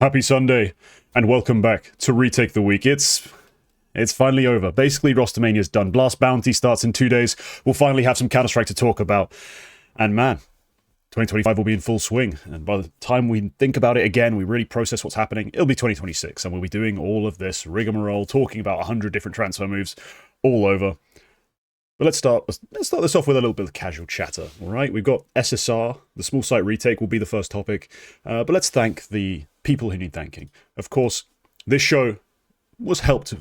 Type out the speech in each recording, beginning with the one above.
Happy Sunday, and welcome back to Retake the Week. It's finally over. Basically, Rostermania's done. Blast Bounty starts in 2 days. We'll finally have some Counter-Strike to talk about. And man, 2025 will be in full swing. And by the time we think about it again, we really process what's happening, it'll be 2026. And we'll be doing all of this rigmarole, talking about 100 different transfer moves all over. But let's start this off with a little bit of casual chatter, all right? We've got SSR, the small site retake will be the first topic, but let's thank the people who need thanking. Of course, this show was helped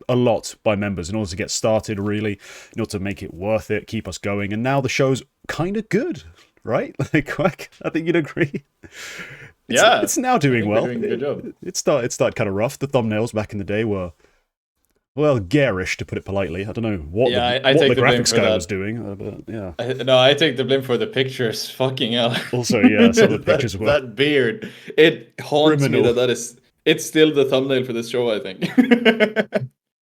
a lot by members in order to get started, really, in order to make it worth it, keep us going, and now the show's kind of good, right? Like, Quack, I think you'd agree. It's now doing well. Doing a good job. It started kind of rough. The thumbnails back in the day were, well, garish, to put it politely. I don't know what I the take the blame graphics for guy that. was doing, but yeah. I take the blame for the pictures. Fucking hell. Also, yeah, some of the pictures were that beard. It haunts criminal. me it's still the thumbnail for this show, I think.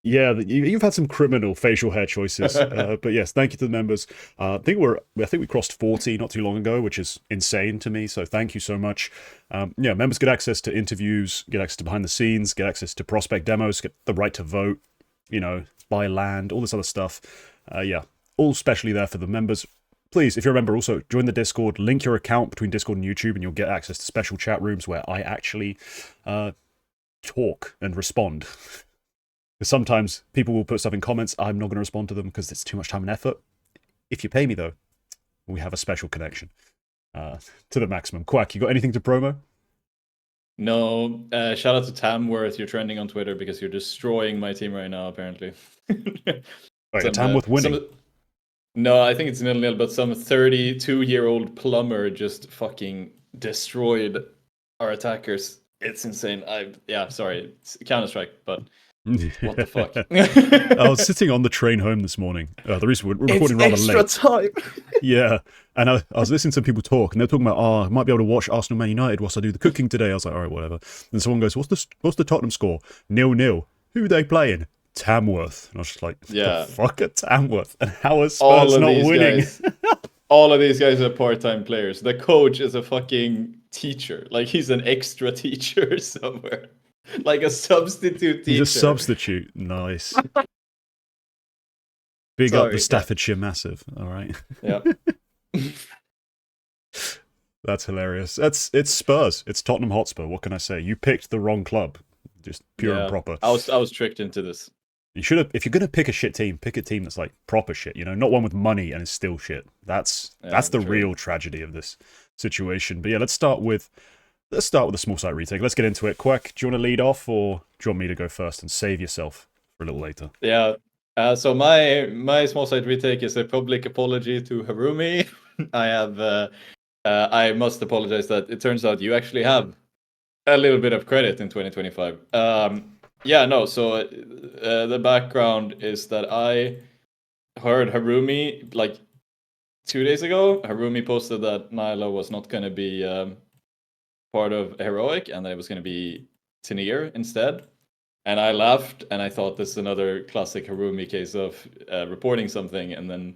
Yeah, you've had some criminal facial hair choices, but yes, thank you to the members. I think we crossed 40 not too long ago, which is insane to me. So thank you so much. Yeah, members get access to interviews, get access to behind the scenes, get access to prospect demos, get the right to vote, buy land, all this other stuff. Yeah, all specially there for the members. Please, if you're a member, also join the Discord. Link your account between Discord and YouTube, and you'll get access to special chat rooms where I actually talk and respond. Because sometimes people will put stuff in comments. I'm not going to respond to them because it's too much time and effort. If you pay me, though, we have a special connection to the maximum. Quack, you got anything to promo? No, shout out to Tamworth. You're trending on Twitter because you're destroying my team right now, apparently. Wait, Tamworth winning? No, I think it's 0-0, but some 32-year-old plumber just fucking destroyed our attackers. It's insane. Sorry, it's Counter-Strike, but what the fuck? I was sitting on the train home this morning. The reason we're recording rather extra late. Time. Yeah, and I was listening to people talk, and they're talking about, I might be able to watch Arsenal Man United whilst I do the cooking today. I was like, all right, whatever. And someone goes, what's the Tottenham score? 0-0. Who are they playing? Tamworth. And I was just like, Yeah. the fuck at Tamworth? And how are Spurs not winning? All of these guys are part-time players. The coach is a fucking teacher. Like, he's an extra teacher somewhere. Like a substitute teacher. He's a substitute. Nice. Big up the Staffordshire Massive. All right. Yeah. That's hilarious. It's Spurs. It's Tottenham Hotspur. What can I say? You picked the wrong club. Just pure and proper. I was tricked into this. You should have. If you're gonna pick a shit team, pick a team that's like proper shit. Not one with money and is still shit. That's the real tragedy of this situation. But yeah, let's start with the small site retake. Let's get into it. Quack, do you want to lead off, or do you want me to go first and save yourself for a little later? Yeah. So my small site retake is a public apology to Harumi. I must apologize that it turns out you actually have a little bit of credit in 2025. So the background is that I heard Harumi like 2 days ago. Harumi posted that Nyla was not going to be part of Heroic and that it was going to be Tenier instead. And I laughed and I thought this is another classic Harumi case of reporting something and then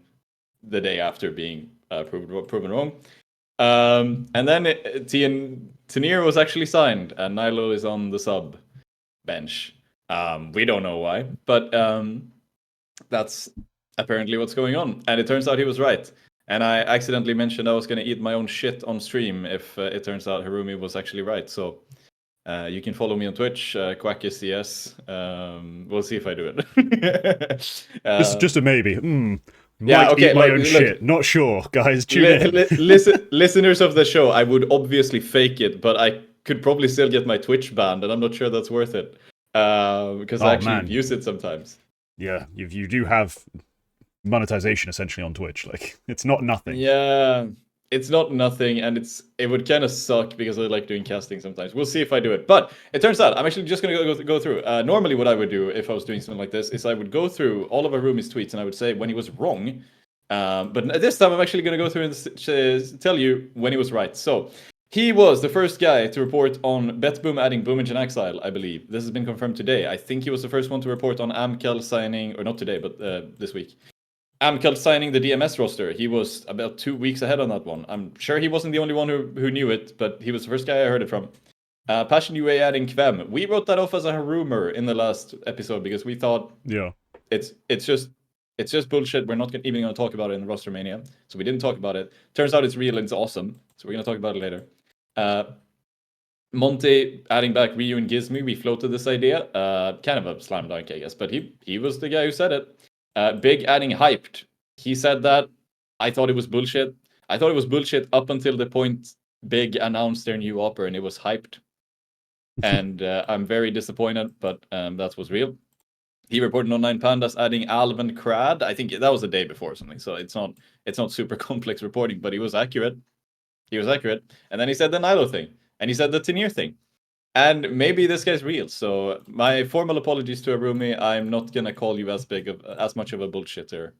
the day after being proven wrong. And then Tenier was actually signed and Nilo is on the sub bench. We don't know why, but that's apparently what's going on. And it turns out he was right. And I accidentally mentioned I was going to eat my own shit on stream if it turns out Harumi was actually right. So you can follow me on Twitch, Quacke CS. We'll see if I do it. Just a maybe. Might eat my own shit. Not sure, guys. Tune in. Listeners of the show, I would obviously fake it, but I could probably still get my Twitch banned, and I'm not sure that's worth it because I actually use it sometimes. Yeah, you do have monetization essentially on Twitch. Like, it's not nothing. Yeah, it's not nothing, and it would kind of suck because I like doing casting sometimes. We'll see if I do it, but it turns out I'm actually just going to go through. Normally, what I would do if I was doing something like this is I would go through all of Arumi's tweets and I would say when he was wrong. But this time I'm actually going to go through and tell you when he was right. So he was the first guy to report on BetBoom adding Boomage and Exile, I believe. This has been confirmed today. I think he was the first one to report on Amkel signing, or not today, but this week. Amkel signing the DMS roster. He was about 2 weeks ahead on that one. I'm sure he wasn't the only one who knew it, but he was the first guy I heard it from. Passion UA adding Kvem. We wrote that off as a rumor in the last episode because we thought it's just bullshit. We're not even going to talk about it in Rostermania, so we didn't talk about it. Turns out it's real and it's awesome, so we're going to talk about it later. Monte adding back Ryu and Gizmi. We floated this idea. Kind of a slam dunk, I guess, but he was the guy who said it. Big adding Hyped. He said that. I thought it was bullshit. I thought it was bullshit up until the point Big announced their new offer and it was Hyped. And I'm very disappointed, but that was real. He reported on 9 Pandas adding Alvin Crad. I think that was the day before or something, so it's not super complex reporting, but he was accurate. And then he said the Nilo thing, and he said the Tenier thing. And maybe this guy's real, so my formal apologies to Arumi. I'm not gonna call you as much of a bullshitter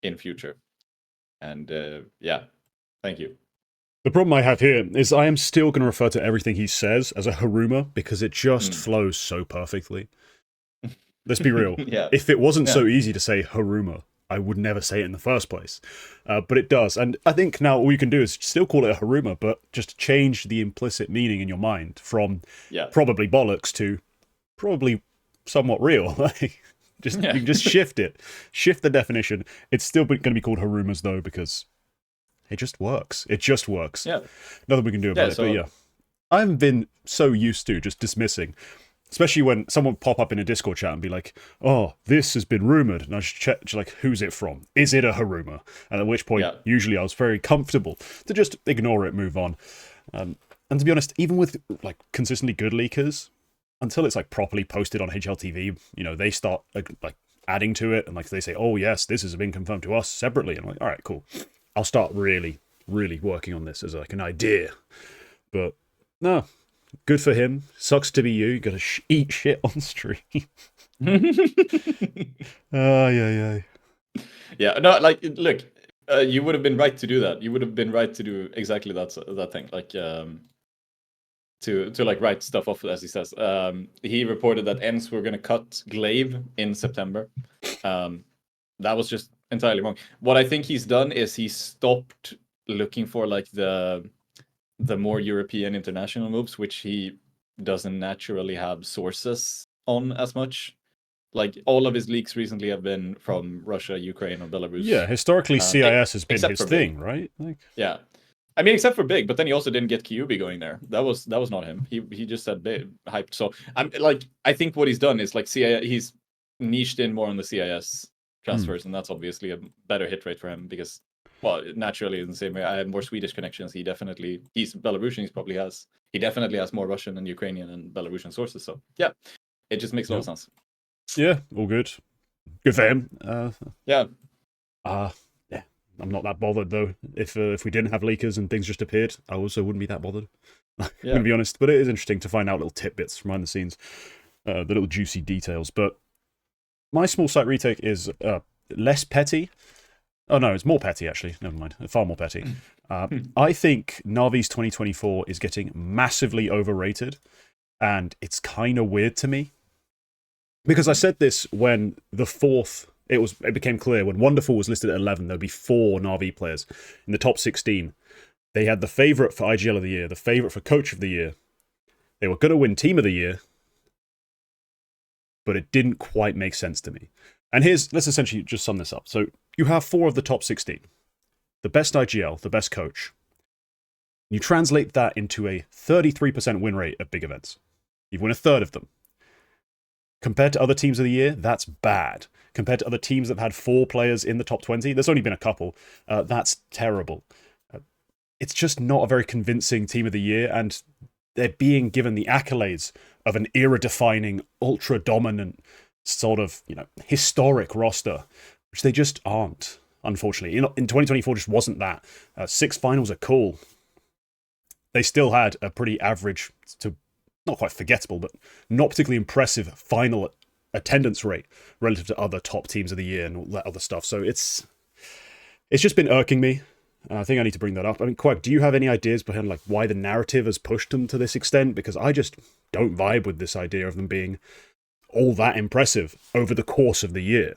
in future. And yeah, thank you. The problem I have here is I am still going to refer to everything he says as a Haruma because it just flows so perfectly. Let's be real. Yeah. If it wasn't so easy to say Haruma, I would never say it in the first place. But it does. And I think now all you can do is still call it a Haruma, but just change the implicit meaning in your mind from probably bollocks to probably somewhat real. You can just shift it. Shift the definition. It's still going to be called Harumas, though, because it just works. It just works. Yeah. Nothing we can do about it. But yeah, I haven't been so used to just dismissing, especially when someone pop up in a Discord chat and be like, "Oh, this has been rumored," and I just check, like, who's it from? Is it a Haruma? And at which point, usually I was very comfortable to just ignore it, move on. And to be honest, even with like consistently good leakers, until it's like properly posted on HLTV, they start like adding to it, and like they say, "Oh yes, this has been confirmed to us separately," and I'm like, "All right, cool. I'll start really, really working on this as like an idea." But no, good for him. Sucks to be you. You gotta eat shit on stream. Yeah. No, like, look, you would have been right to do that. You would have been right to do exactly that thing. Like, to like write stuff off, as he says. He reported that ENCE were gonna cut Glaive in September. That was just entirely wrong. What I think he's done is he stopped looking for like the more European international moves, which he doesn't naturally have sources on as much. Like, all of his leaks recently have been from Russia, Ukraine, or Belarus. Yeah, historically CIS has been his thing, right? Like... Yeah. I mean, except for Big, but then he also didn't get Kyubi going there. That was not him. He just said Big, hyped. So I think what he's done is like he's niched in more on the CIS transfers, and that's obviously a better hit rate for him because, well, naturally in the same way, I have more Swedish connections. He's Belarusian. He definitely has more Russian and Ukrainian and Belarusian sources. So yeah, it just makes a lot of sense. Yeah, all good. Good for him. Yeah. I'm not that bothered though. If we didn't have leakers and things just appeared, I also wouldn't be that bothered. I'm gonna be honest, but it is interesting to find out little tidbits from behind the scenes, the little juicy details. But my small site retake is less petty. Oh no, it's more petty actually. Never mind, far more petty. I think Navi's 2024 is getting massively overrated, and it's kind of weird to me because I said this when the fourth. It became clear when Wonderful was listed at 11, there'd be 4 Na'Vi players in the top 16. They had the favourite for IGL of the year, the favourite for Coach of the year. They were going to win Team of the year, but it didn't quite make sense to me. And let's essentially just sum this up. So you have 4 of the top 16. The best IGL, the best coach. You translate that into a 33% win rate at big events. You've won a third of them. Compared to other teams of the year, that's bad. Compared to other teams that have had 4 players in the top 20, there's only been a couple. That's terrible. It's just not a very convincing team of the year, and they're being given the accolades of an era-defining, ultra-dominant, sort of, historic roster, which they just aren't, unfortunately. In 2024, just wasn't that. 6 finals are cool. They still had a pretty average to not quite forgettable, but not particularly impressive final attendance rate relative to other top teams of the year and all that other stuff. So it's just been irking me. I think I need to bring that up. I mean, Quacke, do you have any ideas behind like why the narrative has pushed them to this extent? Because I just don't vibe with this idea of them being all that impressive over the course of the year.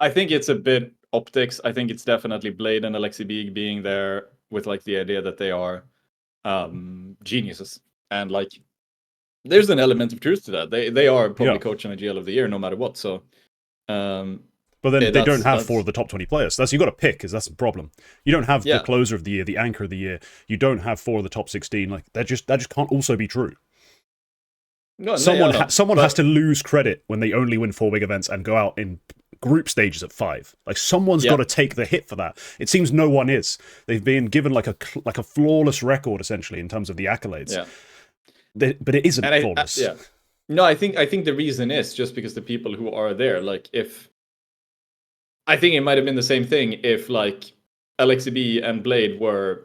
I think it's a bit optics. I think it's definitely Blade and Alexi B being there with like the idea that they are geniuses, and like there's an element of truth to that. They are probably coach and GL of the year no matter what. So, but then they don't have 4 of the top 20 players. That's you got to pick, because that's the problem. You don't have the closer of the year, the anchor of the year. You don't have 4 of the top 16. Like that just can't also be true. No, someone has to lose credit when they only win 4 big events and go out in group stages at 5. Like someone's got to take the hit for that. It seems no one is. They've been given like a flawless record essentially in terms of the accolades. Yeah. But it isn't flawless. No, I think the reason is just because the people who are there, like I think it might have been the same thing if like LXB and Blade were,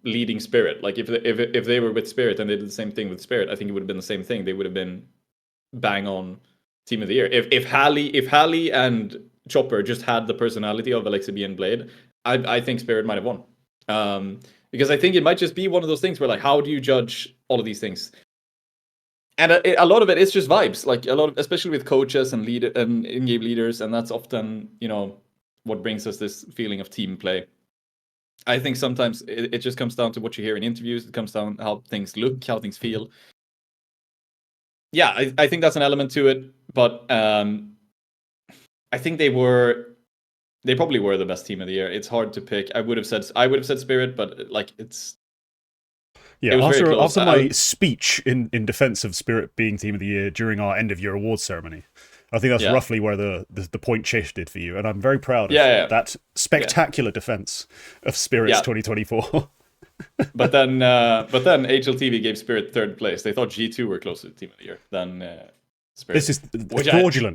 leading Spirit. Like if they were with Spirit and they did the same thing with Spirit, I think it would have been the same thing. They would have been bang on team of the year. If Hallie and Chopper just had the personality of LXB and Blade, I think Spirit might have won. Because I think it might just be one of those things where like, how do you judge all of these things? And a lot of it is just vibes, like especially with coaches and in-game leaders, and that's often, what brings us this feeling of team play. I think sometimes it just comes down to what you hear in interviews. It comes down how things look, how things feel. Yeah, I think that's an element to it, but I think they probably were the best team of the year. It's hard to pick. I would have said Spirit, but like it's. Yeah, after my speech in defense of Spirit being team of the year during our end of year awards ceremony, I think that's roughly where the point shifted for you, and I'm very proud of that spectacular defense of Spirit's 2024. But then HLTV gave Spirit 3rd place. They thought G2 were closer to team of the year than Spirit. This is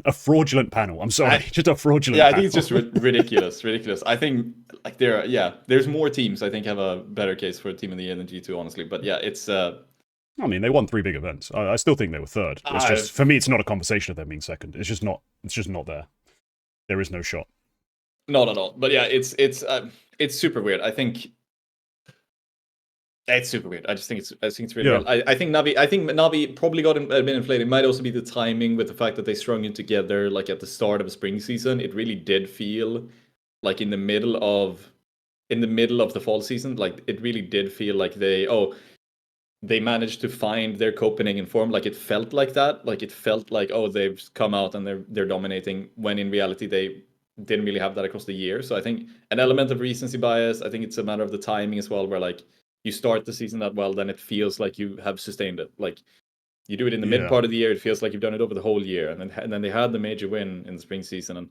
a fraudulent panel. I'm sorry, just a fraudulent panel. I think it's just ridiculous. I think like there's more teams I think have a better case for a team of the year than G2, honestly. But yeah, it's. I mean, they won 3 big events. I still think they were 3rd. It's just for me, it's not a conversation of them being 2nd. It's just not there. There is no shot. Not at all. But yeah, it's super weird. I think. It's super weird. I think it's really weird. I think Navi probably got a bit inflated. It might also be the timing with the fact that they strung it together like at the start of a spring season. It really did feel like in the middle of the fall season. Like it really did feel like they managed to find their Copenhagen form. Like it felt like that. Like it felt like they've come out and they're dominating, when in reality they didn't really have that across the year. So I think an element of recency bias. I think it's a matter of the timing as well, where like you start the season that well, then it feels like you have sustained it. Like you do it in the mid part of the year, it feels like you've done it over the whole year, and then they had the major win in the spring season. And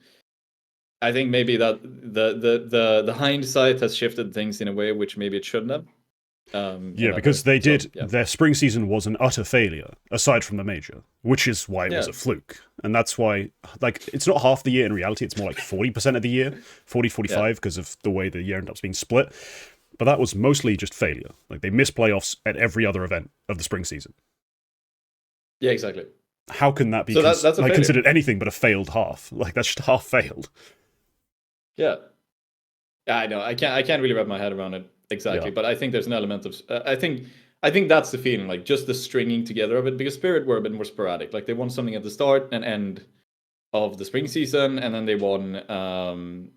I think maybe that the hindsight has shifted things in a way which maybe it shouldn't have. Because their spring season was an utter failure, aside from the major, which is why it was a fluke. And that's why, like, it's not half the year in reality, it's more like 40% of the year, 40-45, because of the way the year ended up being split. But that was mostly just failure. Like, they missed playoffs at every other event of the spring season. Yeah, exactly. How can that be considered anything but a failed half? Like, that's just half failed. Yeah. I know. I can't really wrap my head around it exactly, but I think there's an element of... I think that's the feeling, like, just the stringing together of it, because Spirit were a bit more sporadic. Like, they won something at the start and end of the spring season, and then they won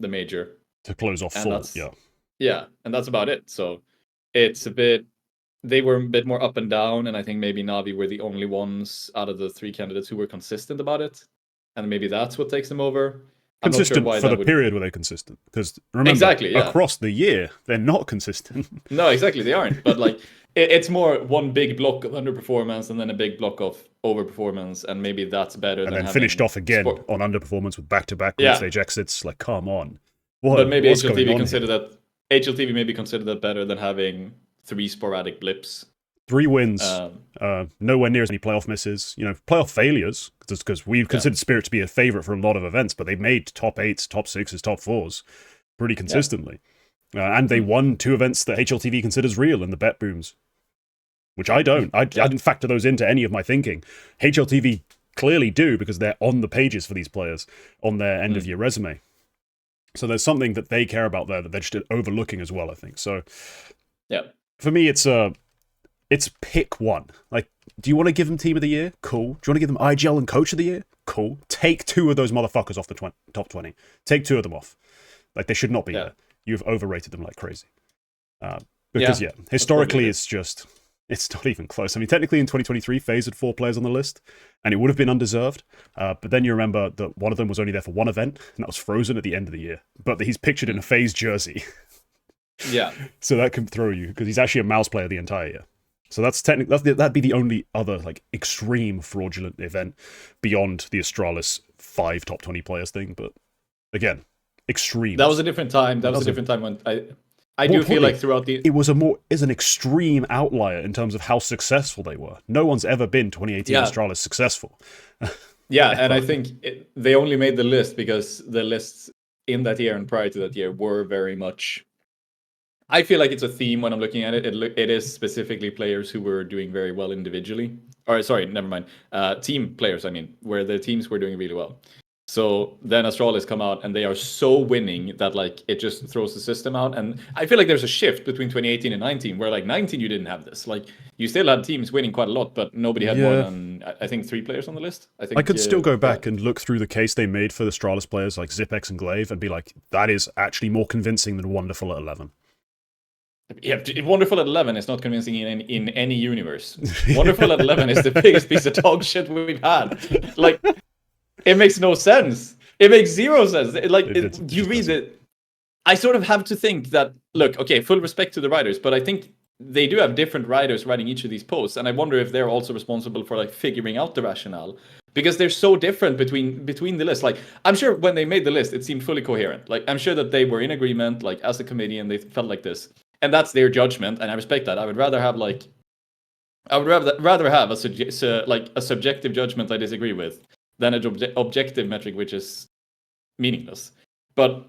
the major. To close off full, Yeah, and that's about it. So it's they were a bit more up and down, and I think maybe Navi were the only ones out of the 3 candidates who were consistent about it. And maybe that's what takes them over. Consistent for the period where they're consistent. Because remember, across the year, they're not consistent. No, exactly, they aren't. But like, it's more one big block of underperformance and then a big block of overperformance, and maybe that's better than finished off again on underperformance with back-to-back stage exits. Like, come on. But maybe HLTV consider that better than having 3 sporadic blips. 3 wins, nowhere near as many playoff misses. Playoff failures, because we've considered Spirit to be a favorite for a lot of events, but they made top 8s, top 6s, top 4s pretty consistently. And they won 2 events that HLTV considers real in the bet booms, which I don't. I didn't factor those into any of my thinking. HLTV clearly do, because they're on the pages for these players on their end-of-year resume. So there's something that they care about there that they're just overlooking as well, I think. So for me, it's pick one. Like, do you want to give them Team of the Year? Cool. Do you want to give them IGL and Coach of the Year? Cool. Take 2 of those motherfuckers off the top 20. Take 2 of them off. Like, they should not be there. You've overrated them like crazy. Because, Yeah, historically, that's it's not even close. I mean, technically in 2023, FaZe had 4 players on the list, and it would have been undeserved. But then you remember that one of them was only there for one event, and that was Frozen at the end of the year. But he's pictured in a FaZe jersey. Yeah. So that can throw you, because he's actually a mouse player the entire year. So that'd be the only other like extreme fraudulent event beyond the Astralis 5 top 20 players thing. But again, extreme. That was a different time. That was a different time when I do feel like throughout the... It was an extreme outlier in terms of how successful they were. No one's ever been 2018 Astralis successful. Yeah, and I think they only made the list because the lists in that year and prior to that year were very much... I feel like it's a theme when I'm looking at it. It is specifically players who were doing very well individually. Or sorry, never mind. Team players, I mean, where the teams were doing really well. So then Astralis come out and they are so winning that like it just throws the system out. And I feel like there's a shift between 2018 and 19 where like 19 you didn't have this. Like you still had teams winning quite a lot, but nobody had more than I think 3 players on the list. I could still go back and look through the case they made for the Astralis players like Zipex and Glaive and be like, that is actually more convincing than Wonderful at 11. Yeah, Wonderful at 11 is not convincing in any universe. Wonderful at 11 is the biggest piece of dog shit we've had. Like, it makes no sense. It makes 0 sense. You read it. I sort of have to think that, look, okay, full respect to the writers, but I think they do have different writers writing each of these posts, and I wonder if they're also responsible for like figuring out the rationale. Because they're so different between the lists. Like, I'm sure when they made the list, it seemed fully coherent. Like, I'm sure that they were in agreement, like, as a committee, and they felt like this. And that's their judgment, and I respect that. I would rather have a subjective judgment I disagree with than an objective metric which is meaningless. But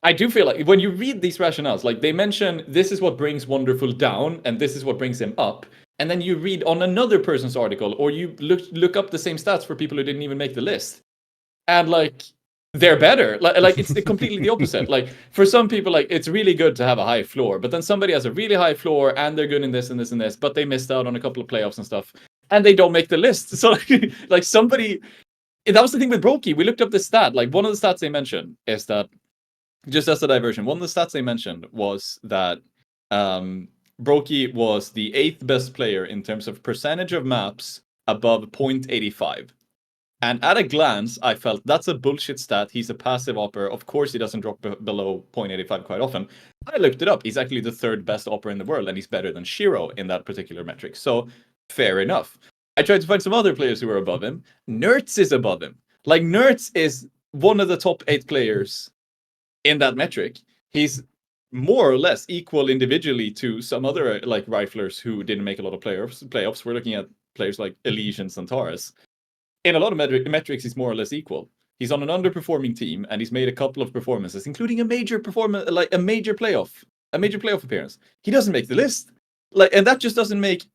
I do feel like when you read these rationales, like they mention this is what brings Wonderful down and this is what brings him up, and then you read on another person's article or you look up the same stats for people who didn't even make the list, and like they're better. Like it's completely the opposite. Like for some people, like it's really good to have a high floor, but then somebody has a really high floor and they're good in this and this and this, but they missed out on a couple of playoffs and stuff, and they don't make the list. So like somebody, that was the thing with Brokey. We looked up this stat. Like one of the stats they mentioned is that, just as a diversion, one of the stats they mentioned was that Brokey was the 8th best player in terms of percentage of maps above 0.85. And at a glance, I felt that's a bullshit stat. He's a passive opper. Of course, he doesn't drop below 0.85 quite often. I looked it up. He's actually the 3rd best opper in the world, and he's better than Shiro in that particular metric. So, fair enough. I tried to find some other players who were above him. Nertz is above him. Like, Nertz is one of the top 8 players in that metric. He's more or less equal individually to some other like riflers who didn't make a lot of playoffs. We're looking at players like Elysian and Santaris. In a lot of metrics, he's more or less equal. He's on an underperforming team, and he's made a couple of performances, including a major performance, like a major playoff appearance. He doesn't make the list, like, and that just doesn't make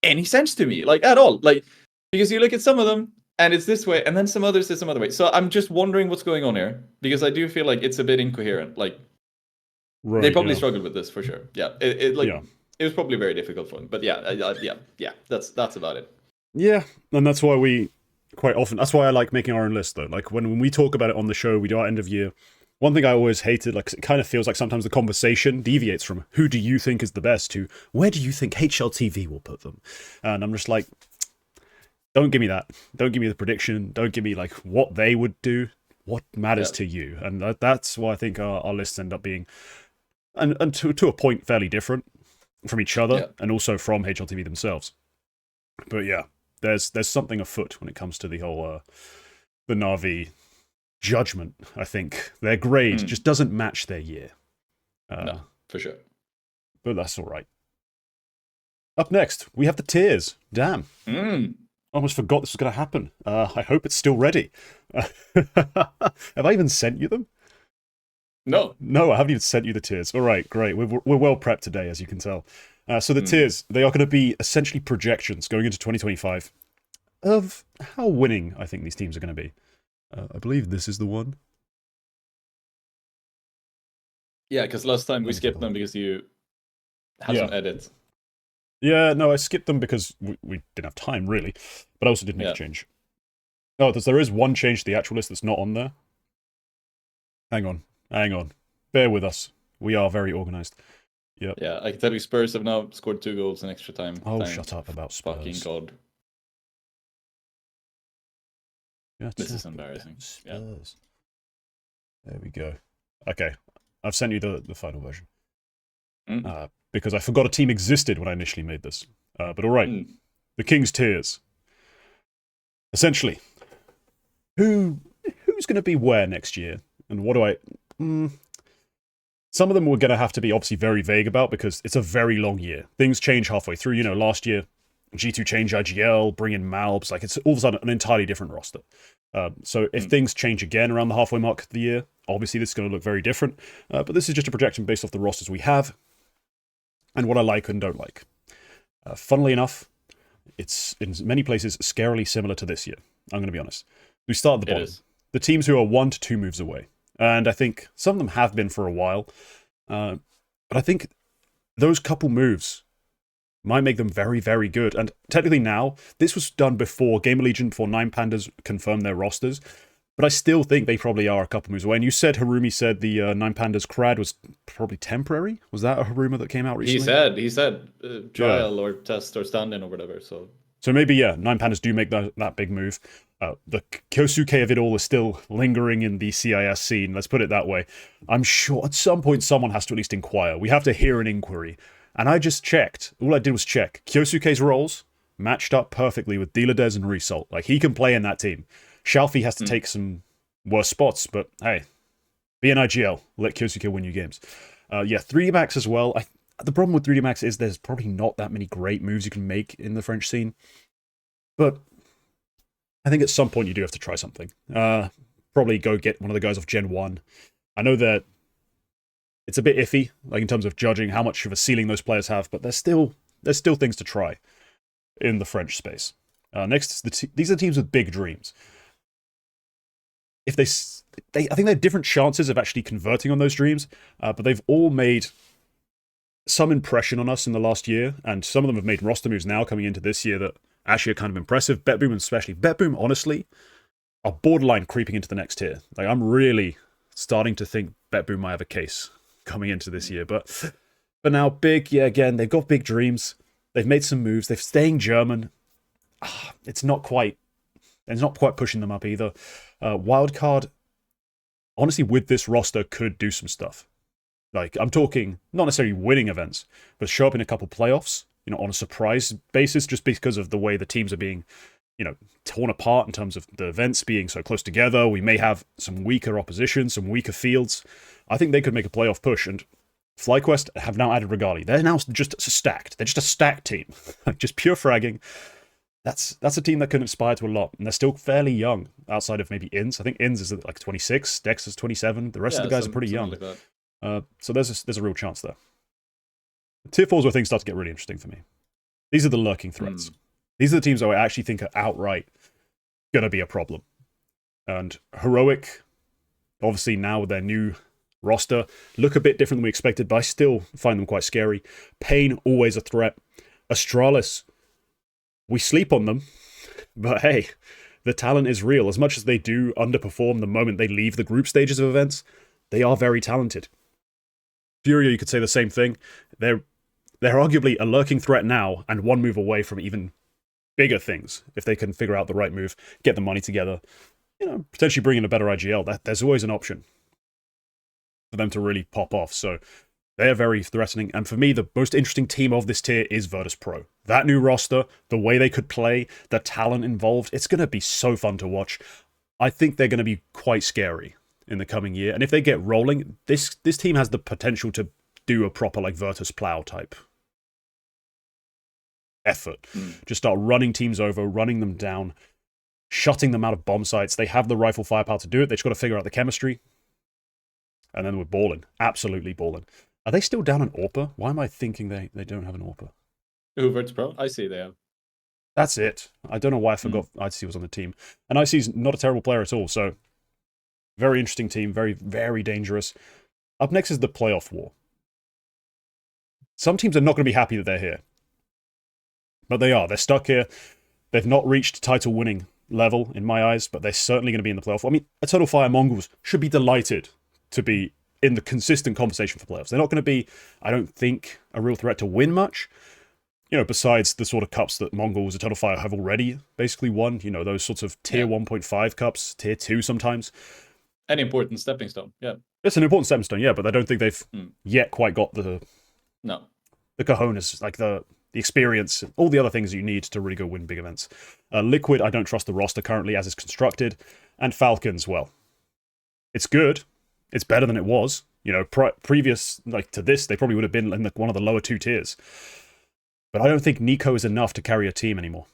any sense to me, like at all. Like, because you look at some of them, and it's this way, and then some others is some other way. So I'm just wondering what's going on here, because I do feel like it's a bit incoherent. Like, they probably struggled with this for sure. Yeah, it was probably very difficult for them. But yeah, that's about it. Yeah, and that's why we quite often, that's why I like making our own list though. Like when we talk about it on the show, we do our end of year. One thing I always hated, like, 'cause it kind of feels like sometimes the conversation deviates from who do you think is the best to where do you think HLTV will put them? And I'm just like, don't give me that. Don't give me the prediction. Don't give me like what they would do. What matters to you? And that's why I think our lists end up being, and to a point, fairly different from each other and also from HLTV themselves. But yeah, there's something afoot when it comes to the whole the Navi judgment. I think their grade just doesn't match their year. No, for sure. But that's all right. Up next, we have the tiers. Damn. I almost forgot this was going to happen. I hope it's still ready. Have I even sent you them? No, I haven't even sent you the tiers. All right, great. We're well prepped today, as you can tell. So the tiers, they are going to be essentially projections going into 2025 of how winning I think these teams are going to be. I believe this is the one. Yeah, because last time we skipped them because you had some edits. Yeah, no, I skipped them because we didn't have time, really. But I also did make a change. Oh, there is one change to the actual list that's not on there. Hang on. Bear with us. We are very organized. Yep. Yeah, I can tell you Spurs have now scored 2 goals in extra time. Oh, shut up about Spurs. Fucking God. This is embarrassing. Spurs. Yeah. There we go. Okay, I've sent you the final version. Because I forgot a team existed when I initially made this. But all right, the King's Tiers. Essentially, who's going to be where next year, and what do I? Some of them we're going to have to be obviously very vague about because it's a very long year. Things change halfway through. You know, last year G2 changed IGL, bring in Malbs, like it's all of a sudden an entirely different roster. So if things change again around the halfway mark of the year, obviously this is going to look very different. But this is just a projection based off the rosters we have and what I like and don't like. Funnily enough, it's in many places scarily similar to this year. I'm going to be honest. We start at the bottom. The teams who are 1 to 2 moves away. And I think some of them have been for a while. But I think those couple moves might make them very, very good. And technically now, this was done before Game Legion, before 9 Pandas confirmed their rosters. But I still think they probably are a couple moves away. And you said, Harumi said the 9 Pandas crad was probably temporary? Was that a rumor that came out recently? He said trial or test or stand-in or whatever. So maybe, 9 Pandas do make that big move. The Kyosuke of it all is still lingering in the CIS scene, let's put it that way. I'm sure at some point someone has to at least inquire. We have to hear an inquiry. And I just checked. All I did was check. Kyosuke's roles matched up perfectly with Dealer and Result. Like, he can play in that team. Shalfie has to take some worse spots, but hey, be an IGL. Let Kyosuke win you games. 3D Max as well. The problem with 3D Max is there's probably not that many great moves you can make in the French scene. But I think at some point you do have to try something. Probably go get one of the guys off Gen 1. I know that it's a bit iffy, like in terms of judging how much of a ceiling those players have, but there's still things to try in the French space. Next, these are teams with big dreams. If I think they have different chances of actually converting on those dreams, but they've all made some impression on us in the last year, and some of them have made roster moves now coming into this year that actually are kind of impressive. BetBoom especially. BetBoom, honestly, are borderline creeping into the next tier. Like, I'm really starting to think BetBoom might have a case coming into this year. But now, big, again, they've got big dreams. They've made some moves. They're staying German. It's not quite pushing them up either. Wildcard, honestly, with this roster, could do some stuff. Like, I'm talking not necessarily winning events, but show up in a couple playoffs, on a surprise basis, just because of the way the teams are being, torn apart in terms of the events being so close together. We may have some weaker opposition, some weaker fields. I think they could make a playoff push, and FlyQuest have now added Regali. They're now just stacked. They're just a stacked team. Just pure fragging. That's a team that can aspire to a lot, and they're still fairly young, outside of maybe Inns. I think Inns is like 26, Dex is 27. The rest of the guys are pretty young. Like so there's a real chance there. Tier 4 is where things start to get really interesting for me. These are the lurking threats. These are the teams that I actually think are outright going to be a problem. And Heroic, obviously now with their new roster, look a bit different than we expected, but I still find them quite scary. Pain, always a threat. Astralis, we sleep on them, but hey, the talent is real. As much as they do underperform the moment they leave the group stages of events, they are very talented. Furia, you could say the same thing. They're arguably a lurking threat now and one move away from even bigger things. If they can figure out the right move, get the money together, potentially bring in a better IGL, there's always an option for them to really pop off. So they're very threatening. And for me, the most interesting team of this tier is Virtus.pro. That new roster, the way they could play, the talent involved, it's going to be so fun to watch. I think they're going to be quite scary in the coming year. And if they get rolling, this team has the potential to do a proper like Virtus Plow type effort. Just start running teams over, running them down, shutting them out of bomb sites. They have the rifle firepower to do it. They just got to figure out the chemistry. And then we're balling. Absolutely balling. Are they still down an AWPer? Why am I thinking they don't have an AWPer? Who, Virtus.pro? I see they have. That's it. I don't know why I forgot IC was on the team. And IC's not a terrible player at all, so very interesting team, very, very dangerous. Up next is the playoff war. Some teams are not going to be happy that they're here. But they are. They're stuck here. They've not reached title-winning level, in my eyes, but they're certainly going to be in the playoff. I mean, Eternal Fire Mongols should be delighted to be in the consistent conversation for playoffs. They're not going to be, I don't think, a real threat to win much. Besides the sort of cups that Mongols, Eternal Fire have already basically won. Those sorts of tier 1.5 cups, tier 2 sometimes. An important stepping stone, yeah. It's an important stepping stone, yeah, but I don't think they've yet quite got the cojones, like the experience, all the other things you need to really go win big events. Liquid, I don't trust the roster currently as it's constructed. And Falcons, well, it's good. It's better than it was. Previous to this, they probably would have been in one of the lower 2 tiers. But I don't think Nico is enough to carry a team anymore.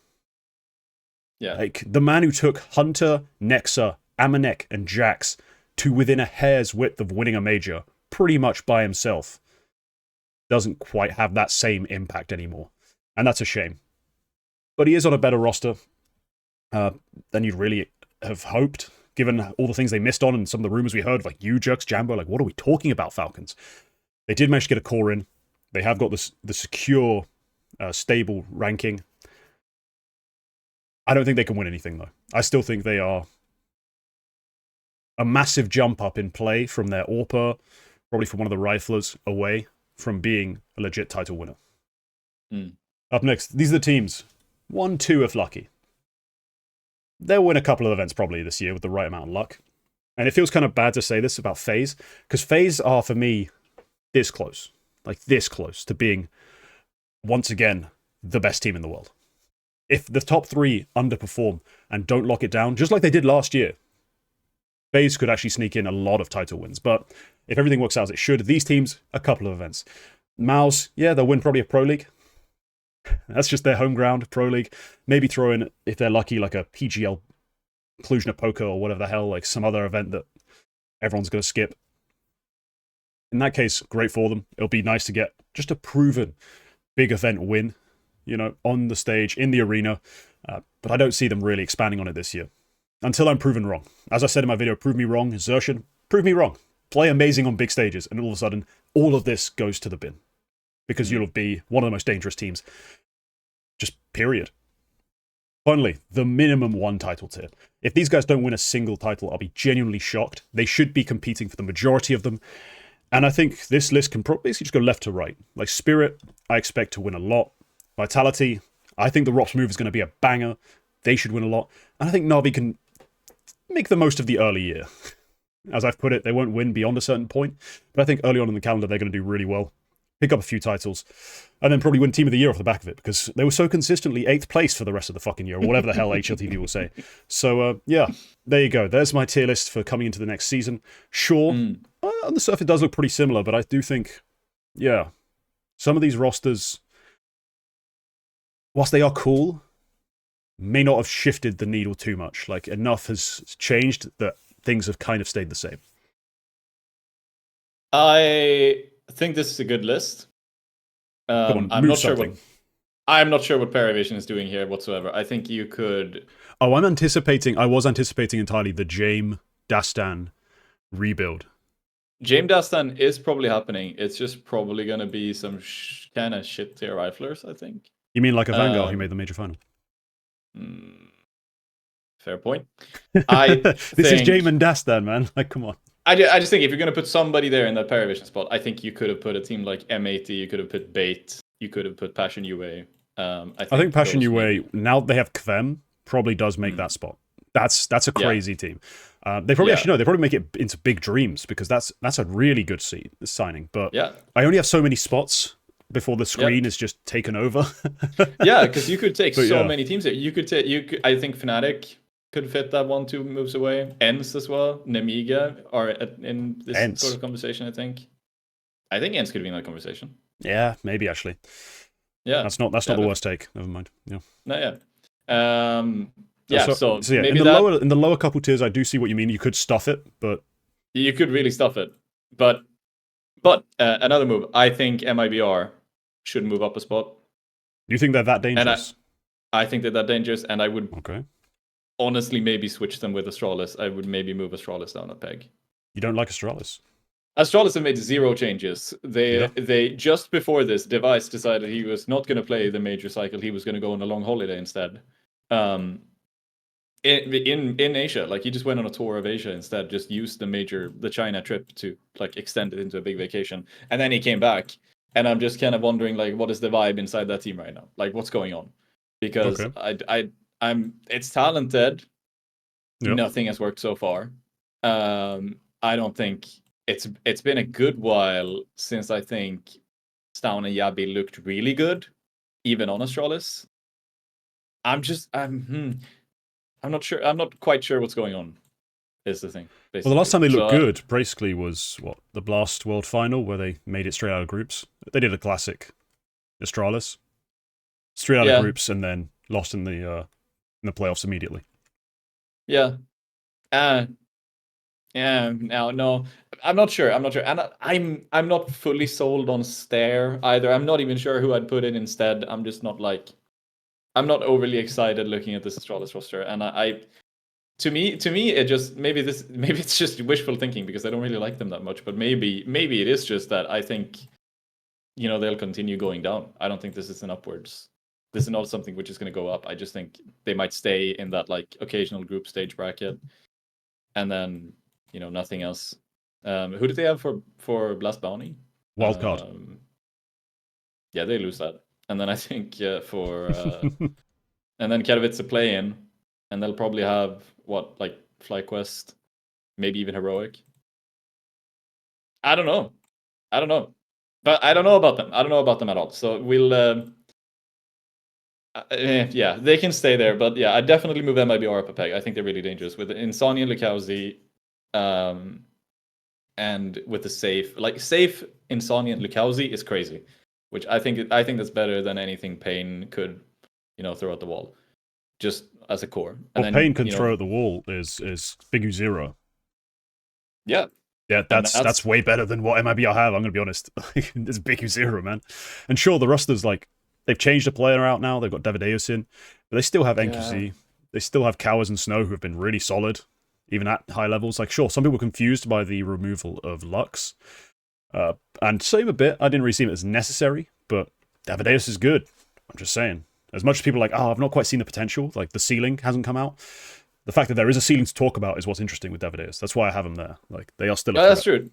Yeah. Like, the man who took Hunter, Nexa, Amanek, and Jax to within a hair's width of winning a major, pretty much by himself, doesn't quite have that same impact anymore. And that's a shame. But he is on a better roster than you'd really have hoped, given all the things they missed on and some of the rumors we heard, like Ujux, Jambo. Like, what are we talking about, Falcons? They did manage to get a core in. They have got the secure, stable ranking. I don't think they can win anything, though. I still think they are a massive jump up in play from their AWPer, probably from one of the riflers, away from being a legit title winner. Up next, these are the teams. 1, 2 if lucky. They'll win a couple of events probably this year with the right amount of luck. And it feels kind of bad to say this about FaZe, because FaZe are, for me, this close. Like, this close to being, once again, the best team in the world. If the top 3 underperform and don't lock it down, just like they did last year, FaZe could actually sneak in a lot of title wins. But if everything works out as it should, these teams, a couple of events. Mouse, yeah, they'll win probably a Pro League. That's just their home ground, Pro League. Maybe throw in, if they're lucky, like a PGL, Inclusion of Poker, or whatever the hell, like some other event that everyone's going to skip. In that case, great for them. It'll be nice to get just a proven big event win, on the stage, in the arena. But I don't see them really expanding on it this year. Until I'm proven wrong. As I said in my video, prove me wrong, Xertion, prove me wrong. Play amazing on big stages, and all of a sudden, all of this goes to the bin. Because you'll be one of the most dangerous teams. Just period. Finally, the minimum 1 title tier. If these guys don't win a single title, I'll be genuinely shocked. They should be competing for the majority of them. And I think this list can basically just go left to right. Like Spirit, I expect to win a lot. Vitality, I think the ROPS move is going to be a banger. They should win a lot. And I think Navi can make the most of the early year. As I've put it, they won't win beyond a certain point. But I think early on in the calendar, they're going to do really well. Pick up a few titles. And then probably win Team of the Year off the back of it. Because they were so consistently 8th place for the rest of the fucking year. Or whatever the hell HLTV will say. So, yeah. There you go. There's my tier list for coming into the next season. Sure. On the surface, it does look pretty similar. But I do think, yeah. Some of these rosters, whilst they are cool, may not have shifted the needle too much. Like, enough has changed that things have kind of stayed the same. I think this is a good list. Come on, I'm not sure what Paravision is doing here whatsoever. I think you could... Oh, I was anticipating entirely the Jame Dastan rebuild. Jame Dastan is probably happening. It's just probably going to be some kind of shit tier riflers, I think. You mean like a Vanguard who made the major final? Fair point. This is Jame and Dastan, man. Like, come on. I just think if you're going to put somebody there in that Paravision spot, I think you could have put a team like M80, you could have put Bait, you could have put Passion UA. I think Passion UA, now that they have Kvem, probably does make that spot. That's a crazy team. They probably they probably make it into Big Dreams, because that's a really good signing. But I only have so many spots before the screen is just taken over. Yeah, because you could take many teams there. I think Fnatic could fit that 1-2 moves away. ENCE as well. Nemiga are in this sort of conversation, I think. I think ENCE could be in that conversation. Yeah, maybe actually. Yeah. That's not the worst take. Never mind. Yeah. No, yeah. So maybe in the lower couple tiers, I do see what you mean. You could stuff it, but you could really stuff it. But another move, I think MIBR should move up a spot. Do you think they're that dangerous? And I think they're that dangerous, and I would honestly maybe switch them with Astralis. I would maybe move Astralis down a peg. You don't like Astralis? Astralis have made 0 changes. They just before this, Device decided he was not going to play the major cycle. He was going to go on a long holiday instead. in Asia. Like he just went on a tour of Asia instead, just used the China trip to like extend it into a big vacation, and then he came back. And I'm just kind of wondering, like, what is the vibe inside that team right now? Like, what's going on? Because Okay. it's talented. Yep. Nothing has worked so far. I don't think it's been a good while since I think Stown and Yabi looked really good, even on Astralis. I'm not sure. I'm not quite sure what's going on. Is the thing Well, the last basically? time they looked So good, basically, was what, the Blast World Final, where they made it straight out of groups. They did a classic Astralis, straight out of yeah, groups, and then lost in the playoffs immediately. yeah, uh, yeah. No, I'm not sure. I'm not sure, and I'm not fully sold on Stare either. I'm not even sure who I'd put in instead. I'm just not like I'm not overly excited looking at this Astralis roster, and to me, it just maybe it's just wishful thinking because I don't really like them that much. But maybe it is just that I think they'll continue going down. I don't think this is an upwards. This is not something which is going to go up. I just think they might stay in that like occasional group stage bracket, and then nothing else. Who did they have for Blast Bounty? Wildcard. Yeah, they lose that, and then I think for and then Katowice play in, and they'll probably have what like FlyQuest, maybe even Heroic. I don't know. But I don't know about them. I don't know about them at all. So we'll yeah, they can stay there, but yeah, I definitely move MIBR up a peg. I think they're really dangerous with Insania and Lukowski, and with the safe Insania and Lukowski is crazy, which I think that's better than anything Pain could, throw at the wall, just as a core. And What then Pain can throw at the wall is Big U0. Yeah. Yeah, that's way better than what MIBR have, I'm going to be honest. It's Big U0, man. And sure, the rosters, like, they've changed a player out now. They've got Davideus in. But they still have NQC. Yeah. They still have Cowers and Snow, who have been really solid, even at high levels. Like, sure, some people were confused by the removal of Lux. And same a bit. I didn't really see it as necessary, but Davideus is good. I'm just saying. As much as people are like, I've not quite seen the potential. Like, the ceiling hasn't come out. The fact that there is a ceiling to talk about is what's interesting with Davideus. That's why I have him there. Like, they are still a threat. That's true.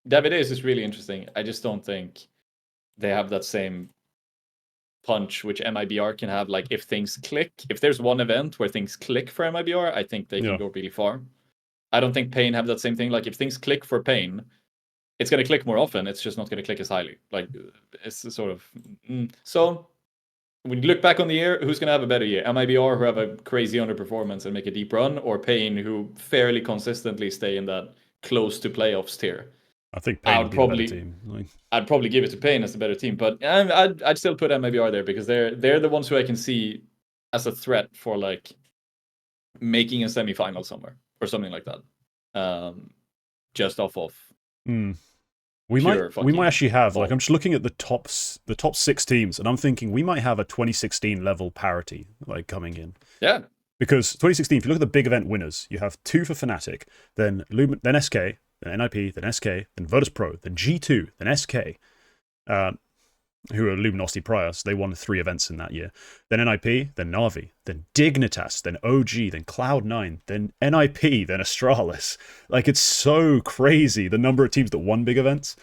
Davideus is really interesting. I just don't think they have that same punch which MIBR can have. Like, if things click, if there's one event where things click for MIBR, I think they can go really far. I don't think Pain have that same thing. Like, if things click for Pain, it's going to click more often. It's just not going to click as highly. Like, it's sort of... So, when you look back on the year, who's going to have a better year? MIBR, who have a crazy underperformance and make a deep run, or Pain, who fairly consistently stay in that close to playoffs tier? I think Pain would be the better team. Like, I'd probably give it to Pain as the better team, but I'd still put MIBR there because they're the ones who I can see as a threat for like making a semifinal somewhere or something like that. Just off of we might actually have like, I'm just looking at the top 6 teams, and I'm thinking we might have a 2016 level parity like coming in. Yeah. Because 2016, if you look at the big event winners, you have 2 for Fnatic, then SK, then NIP, then SK, then Virtus Pro, then G2, then SK, who are Luminosity prior, so they won 3 events in that year. Then NIP, then NAVI, then Dignitas, then OG, then Cloud9, then NIP, then Astralis. Like, it's so crazy, the number of teams that won big events.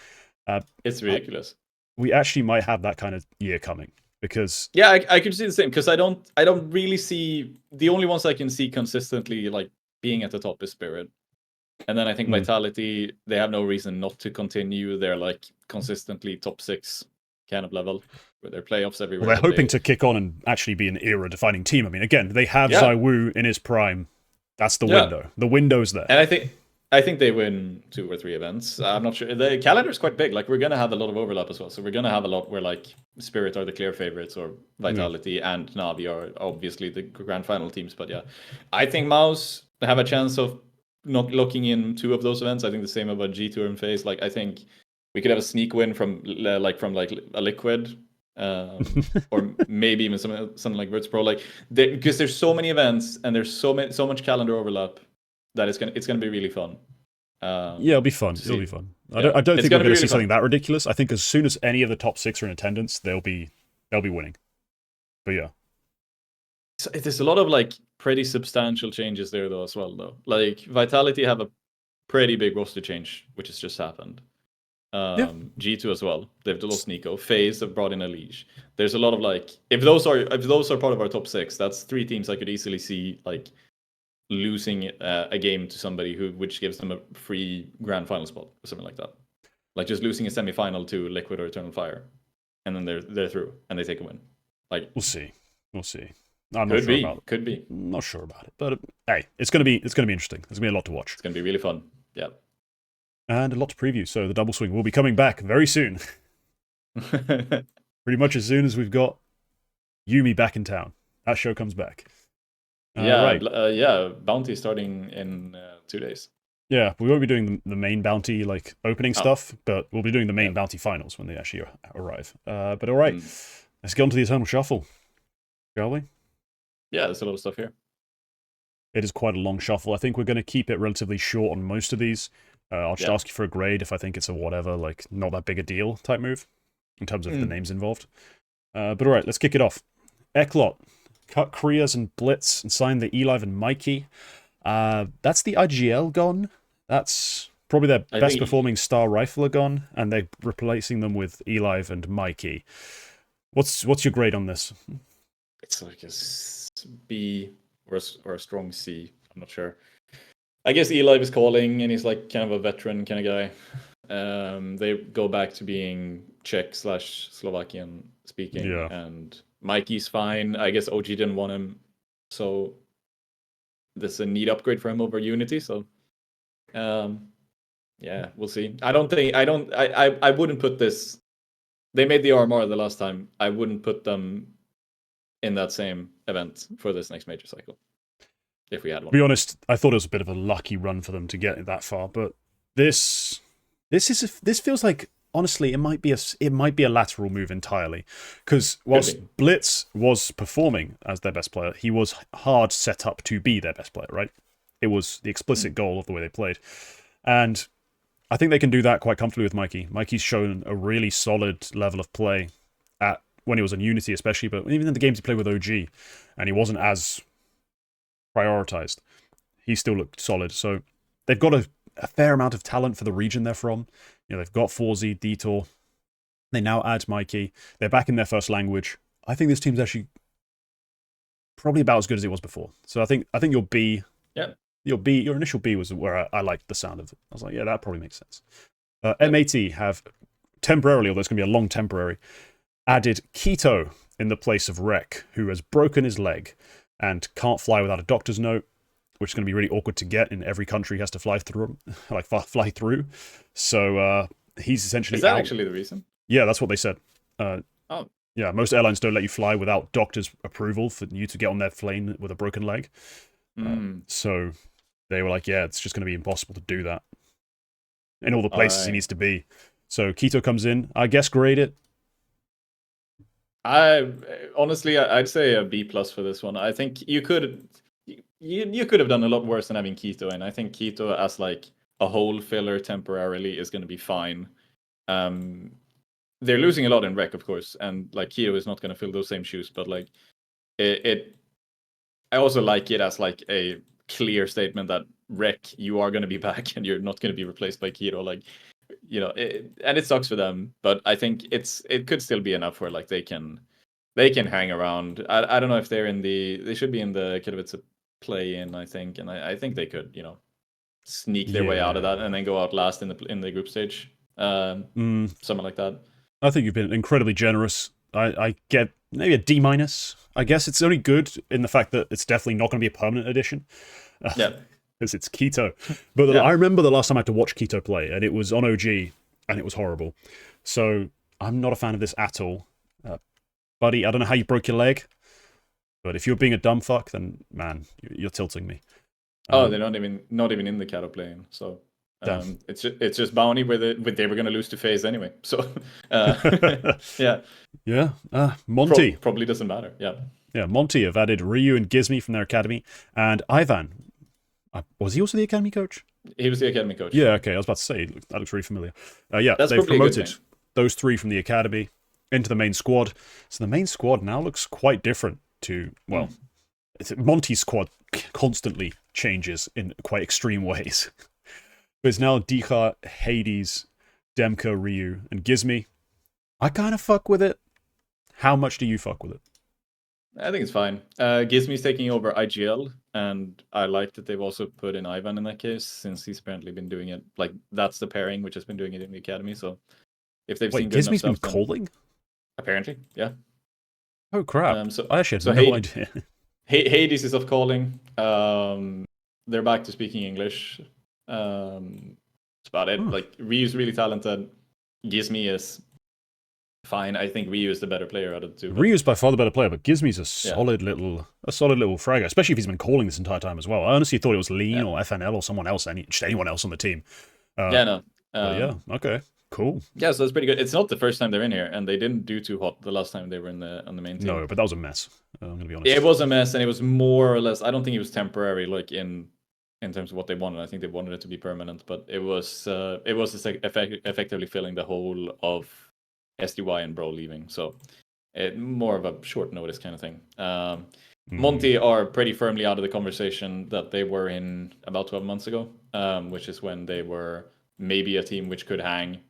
It's ridiculous. We actually might have that kind of year coming. Because yeah, I could see the same, because I don't really see, the only ones I can see consistently like being at the top is Spirit. And then I think Vitality, they have no reason not to continue. They're like consistently top 6 kind of level with their playoffs everywhere. Well, they're hoping to kick on and actually be an era-defining team. I mean, again, they have ZywOo in his prime. That's the window. The window's there. And I think they win 2 or 3 events. I'm not sure. The calendar is quite big. Like, we're going to have a lot of overlap as well. So we're going to have a lot where like Spirit are the clear favorites, or Vitality and Navi are obviously the grand final teams. But yeah, I think Mouse have a chance of not locking in 2 of those events. I think the same about G2 and FaZe. Like, I think we could have a sneak win from a Liquid, or maybe even something like Virtus Pro. Like, because there's so many events and there's so much calendar overlap that it's gonna be really fun. Yeah, it'll be fun. It'll be fun. I don't think we're going to see something that ridiculous. I think as soon as any of the top 6 are in attendance, they'll be winning. But yeah. So there's a lot of like pretty substantial changes there though as well though. Like Vitality have a pretty big roster change, which has just happened. G2 as well. They've lost Nico. FaZe have brought in a Liege. There's a lot of like, if those are part of our top 6, that's 3 teams I could easily see like losing a game to somebody which gives them a free grand final spot or something like that. Like just losing a semi-final to Liquid or Eternal Fire, and then they're through and they take a win. Like we'll see. I'm not sure about it. Could be. I'm not sure about it, but hey, it's gonna be interesting. There's gonna be a lot to watch. It's gonna be really fun. Yeah. And a lot to preview. So the double swing will be coming back very soon. Pretty much as soon as we've got Yuumi back in town, that show comes back. Bounty starting in 2 days. Yeah, we won't be doing the main bounty like opening stuff, but we'll be doing the main bounty finals when they actually arrive. But all right, let's get on to the Eternal Shuffle, shall we? Yeah, there's a lot of stuff here. It is quite a long shuffle. I think we're going to keep it relatively short on most of these. I'll just ask you for a grade if I think it's a whatever, like not that big a deal type move in terms of the names involved. But all right, let's kick it off. Eklot cut Krias and Blitz and signed the Elive and Mikey. That's the IGL gone. That's probably their best performing star rifler gone, and they're replacing them with Elive and Mikey. What's your grade on this? It's like a B or a strong C. I'm not sure. I guess Elive is calling, and he's like kind of a veteran kind of guy. They go back to being Czech/Slovakian speaking, and Mikey's fine. I guess OG didn't want him, so this is a neat upgrade for him over Unity. So, we'll see. I wouldn't put this. They made the RMR the last time. I wouldn't put them in that same event for this next major cycle. If we had one. To be honest, I thought it was a bit of a lucky run for them to get that far, but this feels like, honestly, it might be a lateral move entirely, because whilst Blitz was performing as their best player, he was hard set up to be their best player, right? It was the explicit goal of the way they played, and I think they can do that quite comfortably with Mikey. Mikey's shown a really solid level of play when he was in Unity, especially, but even in the games he played with OG, and he wasn't as prioritized, he still looked solid. So they've got a fair amount of talent for the region they're from. You know, they've got Forzy, Detour. They now add Mikey. They're back in their first language. I think this team's actually probably about as good as it was before. So I think your B, your initial B was where I liked the sound of it. I was like, yeah, that probably makes sense. MAT have temporarily, although it's going to be a long temporary, added Keto in the place of Rek, who has broken his leg and can't fly without a doctor's note, which is going to be really awkward to get in every country he has to fly through. So he's essentially Is that out. Actually the reason? Yeah, that's what they said. Yeah, most airlines don't let you fly without doctor's approval for you to get on their plane with a broken leg. So they were like, yeah, it's just going to be impossible to do that in all the places he needs to be. So Keto comes in. I guess grade it. I'd say a B+ for this one. I think you could have done a lot worse than having Keto, and I think Keto as like a hole filler temporarily is going to be fine. They're losing a lot in Rec, of course, and like Keto is not going to fill those same shoes, but like it I also like it as like a clear statement that Rec, you are going to be back and you're not going to be replaced by Keto. Like, you know, and it sucks for them, but I think it could still be enough where like they can hang around. I don't know if they should be in the Katowice play-in, I think, and I think they could, you know, sneak their way out of that and then go out last in the group stage, something like that. I think you've been incredibly generous. I get maybe a D-. I guess it's only good in the fact that it's definitely not going to be a permanent addition. Because it's Keto. But I remember the last time I had to watch Keto play, and it was on OG, and it was horrible. So I'm not a fan of this at all. Buddy, I don't know how you broke your leg, but if you're being a dumb fuck, then man, you're tilting me. They're not even in the Cato play-in, so it's just Bounty where they were going to lose to FaZe anyway. So Monty probably doesn't matter. Yeah, Monty have added Ryu and Gizmi from their academy, and Ivan. Was he also the academy coach? He was the academy coach. Yeah, okay. I was about to say that looks really familiar. That's they've promoted those 3 from the academy into the main squad. So the main squad now looks quite different to Monty's squad constantly changes in quite extreme ways. There's now Dika, Hades, Demka, Ryu, and Gizmi. I kind of fuck with it. How much do you fuck with it? I think it's fine. Gizmi's taking over IGL, and I like that they've also put in Ivan in that case, since he's apparently been doing it. Like, that's the pairing which has been doing it in the academy. So if they've seen Wait, good enough Gizmi's been stuff, calling? apparently, yeah. Oh crap! So I actually so had no idea. Hades is off calling. They're back to speaking English. That's about it. Huh. Like, Ryu's really talented. Gizmi is fine. I think Ryu is the better player out of the two. Ryu's by far the better player, but Gizmi's a solid little fragger, especially if he's been calling this entire time as well. I honestly thought it was Lean or FNL or someone else, just anyone else on the team. No. Okay, cool. Yeah, so it's pretty good. It's not the first time they're in here, and they didn't do too hot the last time they were on the main team. No, but that was a mess. I'm gonna be honest. It was a mess, and it was more or less. I don't think it was temporary, like in terms of what they wanted. I think they wanted it to be permanent, but it was effectively filling the whole of SDY and Bro leaving. So more of a short notice kind of thing. Monty are pretty firmly out of the conversation that they were in about 12 months ago, which is when they were maybe a team which could hang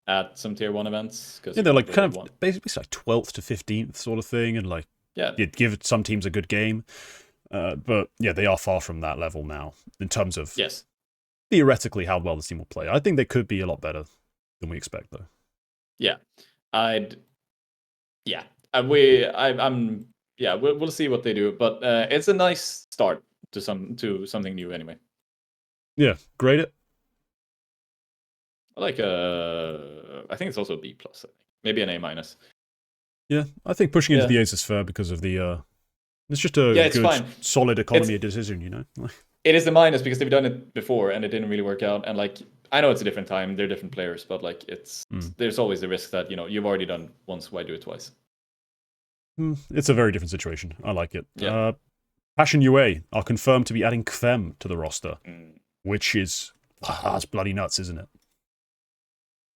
at some tier 1 events. Yeah, they're like kind of basically like 12th to 15th sort of thing, and like you'd give some teams a good game. But yeah, they are far from that level now in terms of theoretically how well the team will play. I think they could be a lot better than we expect, though. Yeah, we'll see what they do, but it's a nice start to something new anyway. Yeah, grade it. I like I think it's also a B plus, maybe an A minus. Yeah, I think pushing into the A's is fair because of the it's just a good, solid economy decision, you know? It is a minus because they've done it before and it didn't really work out. And like, I know it's a different time, they're different players, but like, there's always the risk that, you've already done once, why do it twice? It's a very different situation. I like it. Yeah. Passion UA are confirmed to be adding Kvem to the roster, which is that's bloody nuts, isn't it?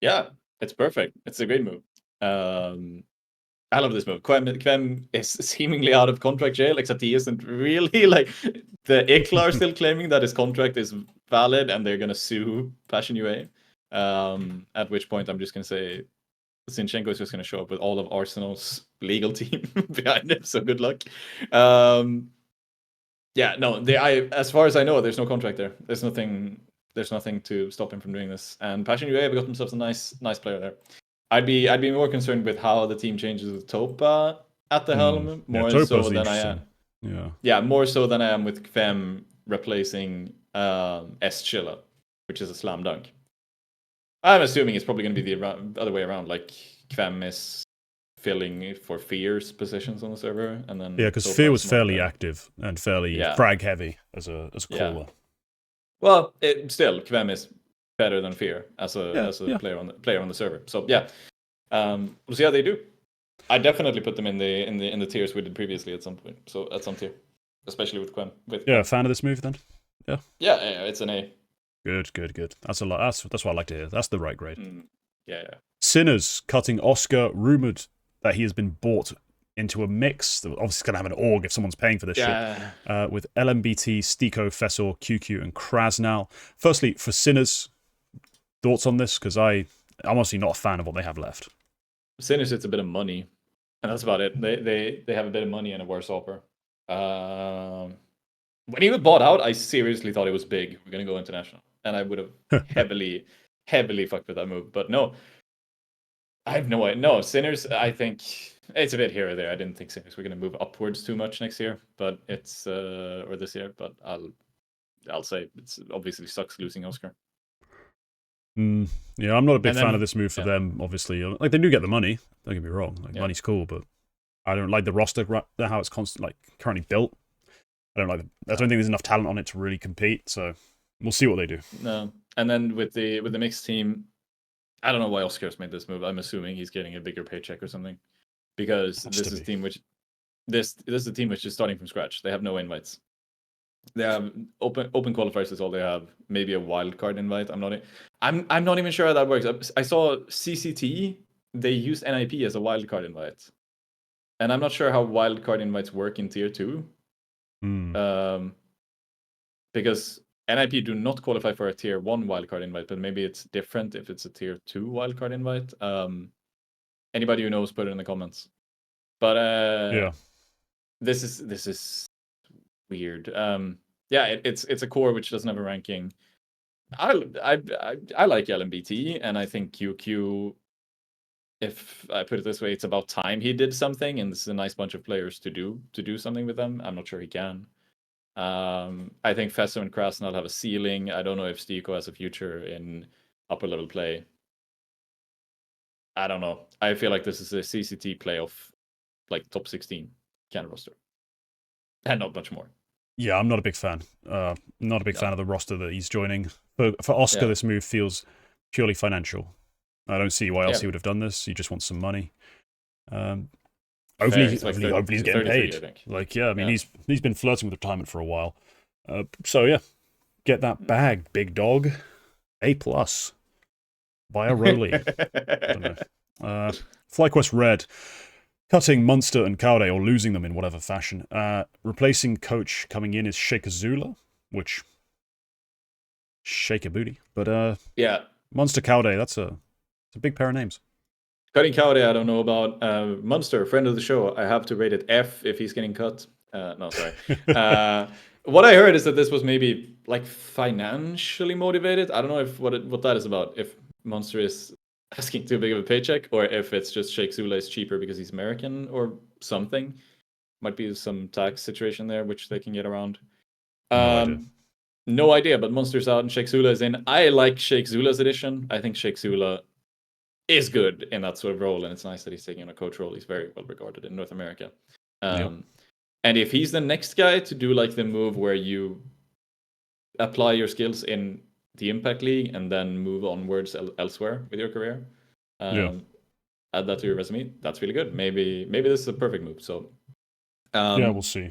Yeah, it's perfect. It's a great move. I love this move. Quem is seemingly out of contract jail, except he isn't really. Like, the ICLA are still claiming that his contract is valid and they're going to sue Passion UA. At which point I'm just going to say Zinchenko is just going to show up with all of Arsenal's legal team behind him, so good luck. As far as I know, there's no contract there. There's nothing to stop him from doing this. And Passion UA have got themselves a nice player there. I'd be more concerned with how the team changes with Topa at the helm, more so than I am. Yeah, more so than I am with Kvem replacing S Chilla, which is a slam dunk. I'm assuming it's probably going to be the other way around. Like, Kvem is filling for Fear's positions on the server, and then because Fear was fairly active and fairly frag heavy as a caller. Well, still Kvem is better than Fear as a player on the server. So we'll see how they do. I definitely put them in the tiers we did previously at some point. So at some tier, especially with Quem. Fan of this move then. Yeah, it's an A. Good. That's a lot. That's what I like to hear. That's the right grade. Yeah. Sinners cutting Oscar, rumored that he has been bought into a mix. Obviously, going to have an org if someone's paying for this shit. With LMBT, Stiko, Fessor, QQ, and Krasnal. Firstly, for Sinners, thoughts on this? Because I'm honestly not a fan of what they have left. Sinners, it's a bit of money, and that's about it. They have a bit of money and a worse offer. When he was bought out, I seriously thought it was big. We're gonna go international, and I would have heavily fucked with that move. But no, I have no idea. No, Sinners, I think it's a bit here or there. I didn't think Sinners were gonna move upwards too much next year, but it's or this year. But I'll say it's obviously sucks losing Oscar. Yeah, I'm not a big fan of this move for them, obviously. Like, they do get the money, don't get me wrong. Like, money's cool, but I don't like the roster, how it's currently built. I don't think there's enough talent on it to really compete, so we'll see what they do. No. And then with the mixed team, I don't know why Oscar's made this move. I'm assuming he's getting a bigger paycheck or something. Because this is a team which is starting from scratch. They have no invites. They have open qualifiers is all they have. Maybe a wild card invite. I'm not even sure how that works. I saw CCT. They use NIP as a wild card invite, and I'm not sure how wild card invites work in tier 2. Because NIP do not qualify for a tier 1 wildcard invite, but maybe it's different if it's a tier 2 wildcard invite. Anybody who knows, put it in the comments. But Yeah. this is weird. Yeah, it's a core which doesn't have a ranking. I like LMBT, and I think QQ, if I put it this way, it's about time he did something, and this is a nice bunch of players to do something with them. I'm not sure he can. I think Fesso and Krasnal have a ceiling. I don't know if Stiko has a future in upper level play. I don't know. I feel like this is a CCT playoff, like top 16 can roster, and not much more. Yeah, I'm not a big fan. Not a big fan of the roster that he's joining. For Oscar, this move feels purely financial. I don't see why else he would have done this. He just wants some money. Hopefully he's getting paid. Like, yeah, I mean, he's been flirting with retirement for a while. So yeah, get that bag, big dog. A+ via Rolly. FlyQuest Red, cutting Munster and Kaude, or losing them in whatever fashion. Replacing coach coming in is Sheikh Azula, which shake a booty. But yeah, Munster Kaude, that's a big pair of names. Cutting Kaude, I don't know about. Munster, friend of the show, I have to rate it F if he's getting cut. No, sorry. What I heard is that this was maybe like financially motivated. I don't know if what that is about. If Munster is asking too big of a paycheck, or if it's just Sheikh Zula is cheaper because he's American or something. Might be some tax situation there which they can get around. No idea, but Munster's out and Sheikh Zula is in. I like Sheikh Zula's edition. I think Sheikh Zula is good in that sort of role, and it's nice that he's taking a coach role. He's very well regarded in North America. And if he's the next guy to do like the move where you apply your skills in the Impact League and then move onwards elsewhere with your career, add that to your resume, that's really good. Maybe this is a perfect move. So yeah, we'll see.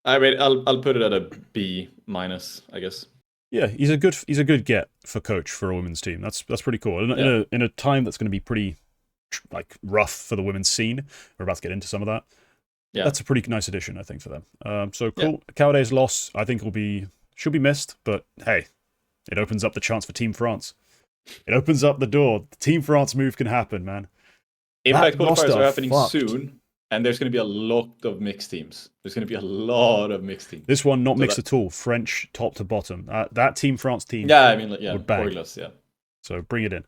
I'll put it at a B-, I guess. Yeah, he's a good get for coach for a women's team. That's pretty cool. In a time that's going to be pretty like rough for the women's scene, we're about to get into some of that. Yeah, that's a pretty nice addition, I think, for them. So cool. Yeah. Kaude's loss, I think, should be missed, but hey, it opens up the chance for Team France. It opens up the door. The Team France move can happen, man. Impact qualifiers are happening soon, and there's going to be a lot of mixed teams. There's going to be a lot of mixed teams. This one, not mixed at all. French, top to bottom. That Team France team. Yeah, I mean, would bang. Pointless, yeah. So bring it in.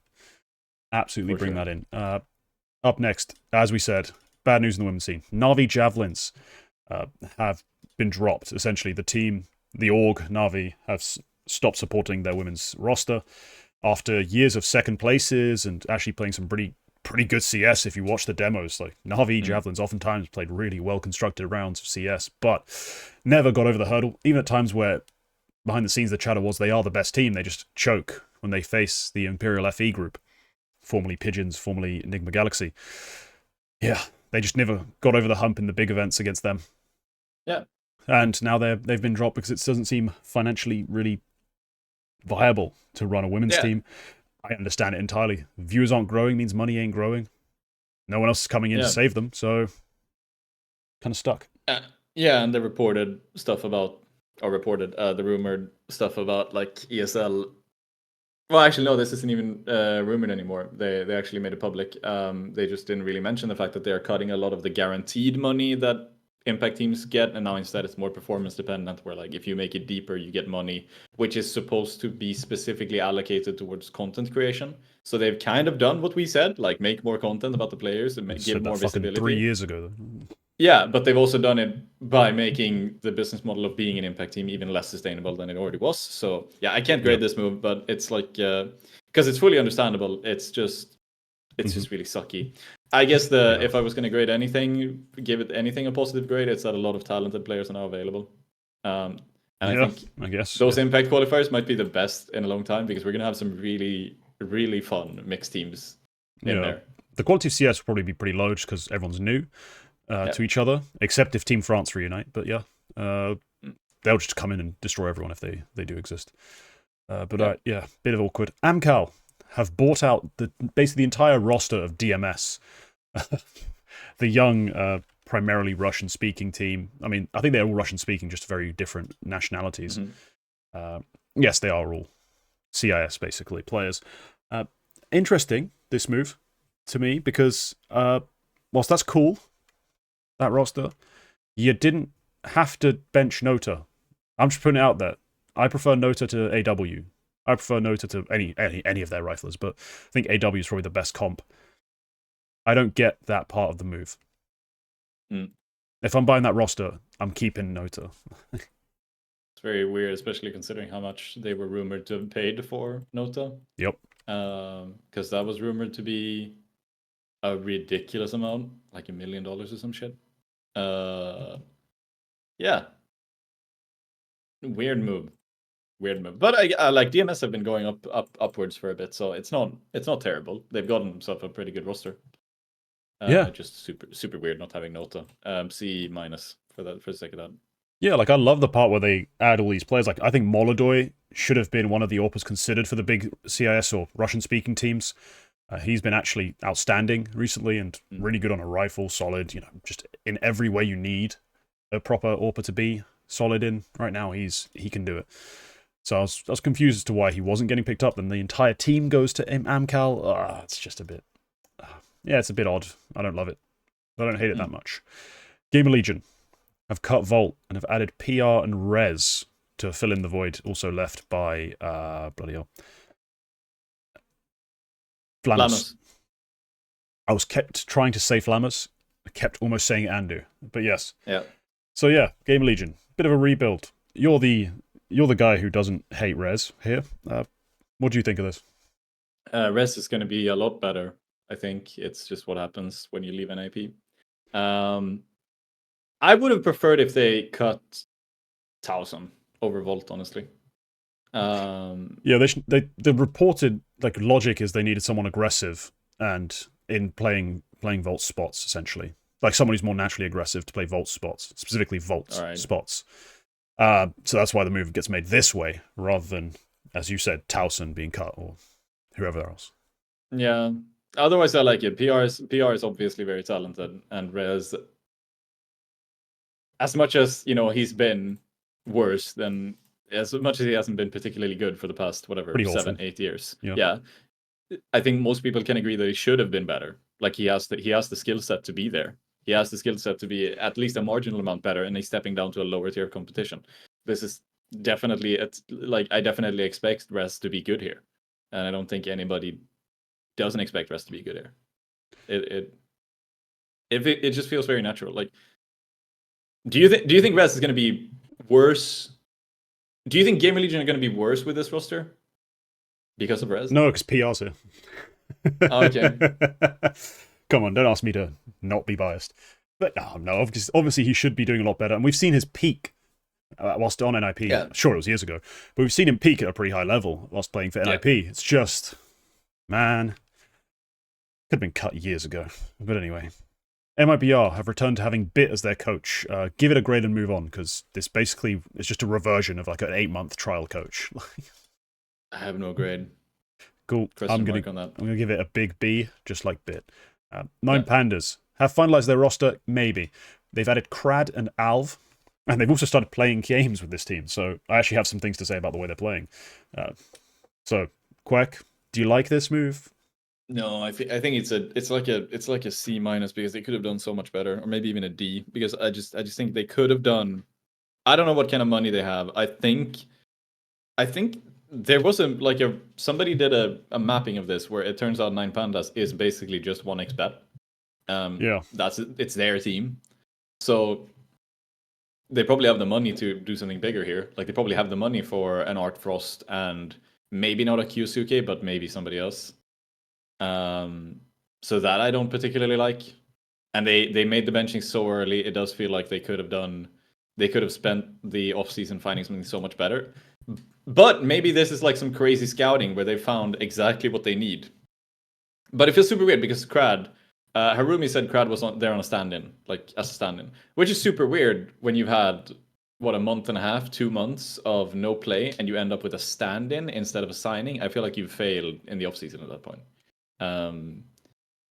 Absolutely bring that in. Up next, as we said, bad news in the women's scene. NAVI Javelins have been dropped. Essentially, the team, the org, NAVI, have stopped supporting their women's roster after years of second places and actually playing some pretty good CS. If you watch the demos, like NAVI Javelins oftentimes played really well constructed rounds of CS, but never got over the hurdle. Even at times where behind the scenes the chatter was they are the best team, they just choke when they face the Imperial FE group, formerly Pigeons, formerly Enigma Galaxy. Yeah, they just never got over the hump in the big events against them. Yeah. And now they've been dropped because it doesn't seem financially really viable to run a women's team. I understand it entirely. Viewers aren't growing means money ain't growing. No one else is coming in to save them, so kind of stuck. And the reported stuff about, the rumored stuff about like ESL. Well, actually, no, this isn't even rumored anymore. They actually made it public. They just didn't really mention the fact that they are cutting a lot of the guaranteed money that Impact teams get, and now instead it's more performance dependent, where like if you make it deeper you get money, which is supposed to be specifically allocated towards content creation. So they've kind of done what we said, like make more content about the players and give more visibility. 3 years ago. Yeah, but they've also done it by making the business model of being an Impact team even less sustainable than it already was. So yeah, I can't grade this move, but it's like because it's fully understandable. It's just really sucky. I guess if I was going to grade anything, give it anything a positive grade, it's that a lot of talented players are now available. And I think those Impact qualifiers might be the best in a long time because we're going to have some really, really fun mixed teams in there. The quality of CS will probably be pretty low just because everyone's new to each other, except if Team France reunite. But they'll just come in and destroy everyone if they do exist. Bit of awkward. Amcal have bought out basically the entire roster of DMS. The young primarily Russian-speaking team. I mean, I think they're all Russian-speaking, just very different nationalities. Yes, they are all CIS, basically, players. Interesting, this move, to me, because whilst that's cool, that roster, you didn't have to bench Nota. I'm just putting it out there. I prefer Nota to AW. I prefer Nota to any of their riflers, but I think AW is probably the best comp. I don't get that part of the move. If I'm buying that roster, I'm keeping Nota. It's very weird, especially considering how much they were rumored to have paid for Nota. Yep. Because that was rumored to be a ridiculous amount, like $1 million or some shit. Yeah. Weird move. But I like DMS have been going upwards for a bit, so it's not terrible. They've gotten themselves a pretty good roster. Yeah. Just super weird not having Nota. C- for the sake of that. Yeah, like I love the part where they add all these players. Like I think Molodoy should have been one of the AWPers considered for the big CIS or Russian-speaking teams. He's been actually outstanding recently and really good on a rifle, solid. Just in every way you need a proper AWPer to be solid in. Right now, he can do it. So I was confused as to why he wasn't getting picked up. Then the entire team goes to Amcal. It's just a bit. Yeah, it's a bit odd. I don't love it. I don't hate it that much. Gamer Legion have cut Volt and have added PR and Res to fill in the void also left by bloody hell. Flamus. I was kept trying to say Flamus. I kept almost saying Andu. But yes. Yeah. So yeah, Gamer Legion. Bit of a rebuild. You're the guy who doesn't hate Res here. What do you think of this? Res is going to be a lot better. I think it's just what happens when you leave NIP. I would have preferred if they cut Towson over Volt, honestly. Yeah, the reported logic is they needed someone aggressive and in playing Volt spots, essentially. Like someone who's more naturally aggressive to play Volt spots, specifically Volt spots. So that's why the move gets made this way, rather than, as you said, Towson being cut or whoever else. Yeah. Otherwise, I like it. PR is obviously very talented, and Rez, as much as he's been worse than, as much as he hasn't been particularly good for the past 7-8 years. Yeah. I think most people can agree that he should have been better. Like he has the skill set to be there. He has the skill set to be at least a marginal amount better, and he's stepping down to a lower tier competition. This is definitely I definitely expect Rez to be good here, and I don't think anybody doesn't expect Rez to be good here. It just feels very natural. Like, do you think Rez is going to be worse? Do you think Gamer Legion are going to be worse with this roster because of Rez? No, because PR's here. Oh, okay. Come on, don't ask me to not be biased. But no, obviously he should be doing a lot better. And we've seen his peak whilst on NIP. Yeah. Sure, it was years ago. But we've seen him peak at a pretty high level whilst playing for NIP. Yeah. It's just, man, could have been cut years ago. But anyway, MIBR have returned to having Bit as their coach. Give it a grade and move on, because this basically is just a reversion of like an 8-month trial coach. I have no grade. Cool. I'm gonna give it a big B, just like Bit. 9 Pandas have finalized their roster. Maybe they've added Crad and Alv, and they've also started playing games with this team. So I actually have some things to say about the way they're playing. So Quacke, do you like this move? No, I think it's like a C- because they could have done so much better, or maybe even a D, because I just think they could have done. I don't know what kind of money they have. I think there was somebody did a mapping of this where it turns out 9 Pandas is basically just 1xBet. Yeah, it's their team, so they probably have the money to do something bigger here. Like they probably have the money for an Art Frost and maybe not a Kyusuke, but maybe somebody else. So that I don't particularly like, and they made the benching so early. It does feel like they could have spent the off-season finding something so much better. But maybe this is like some crazy scouting where they found exactly what they need. But it feels super weird because Crad, Harumi said Crad was there on a stand-in, like as a stand-in, which is super weird when you've had, a month and a half, 2 months of no play, and you end up with a stand-in instead of a signing. I feel like you've failed in the off-season at that point.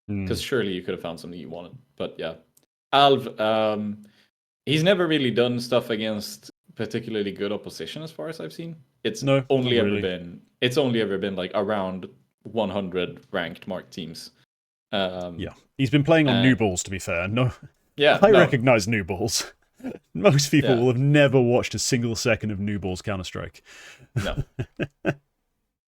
Because surely you could have found something you wanted. But yeah. Alv, he's never really done stuff against particularly good opposition, as far as I've seen. It's No, only not ever really. been it's only ever been like around 100 ranked marked teams. Yeah, he's been playing on new balls. To be fair, no, Yeah, I no, recognize new balls. Most people yeah, will have never watched a single second of new balls Counter Strike. no.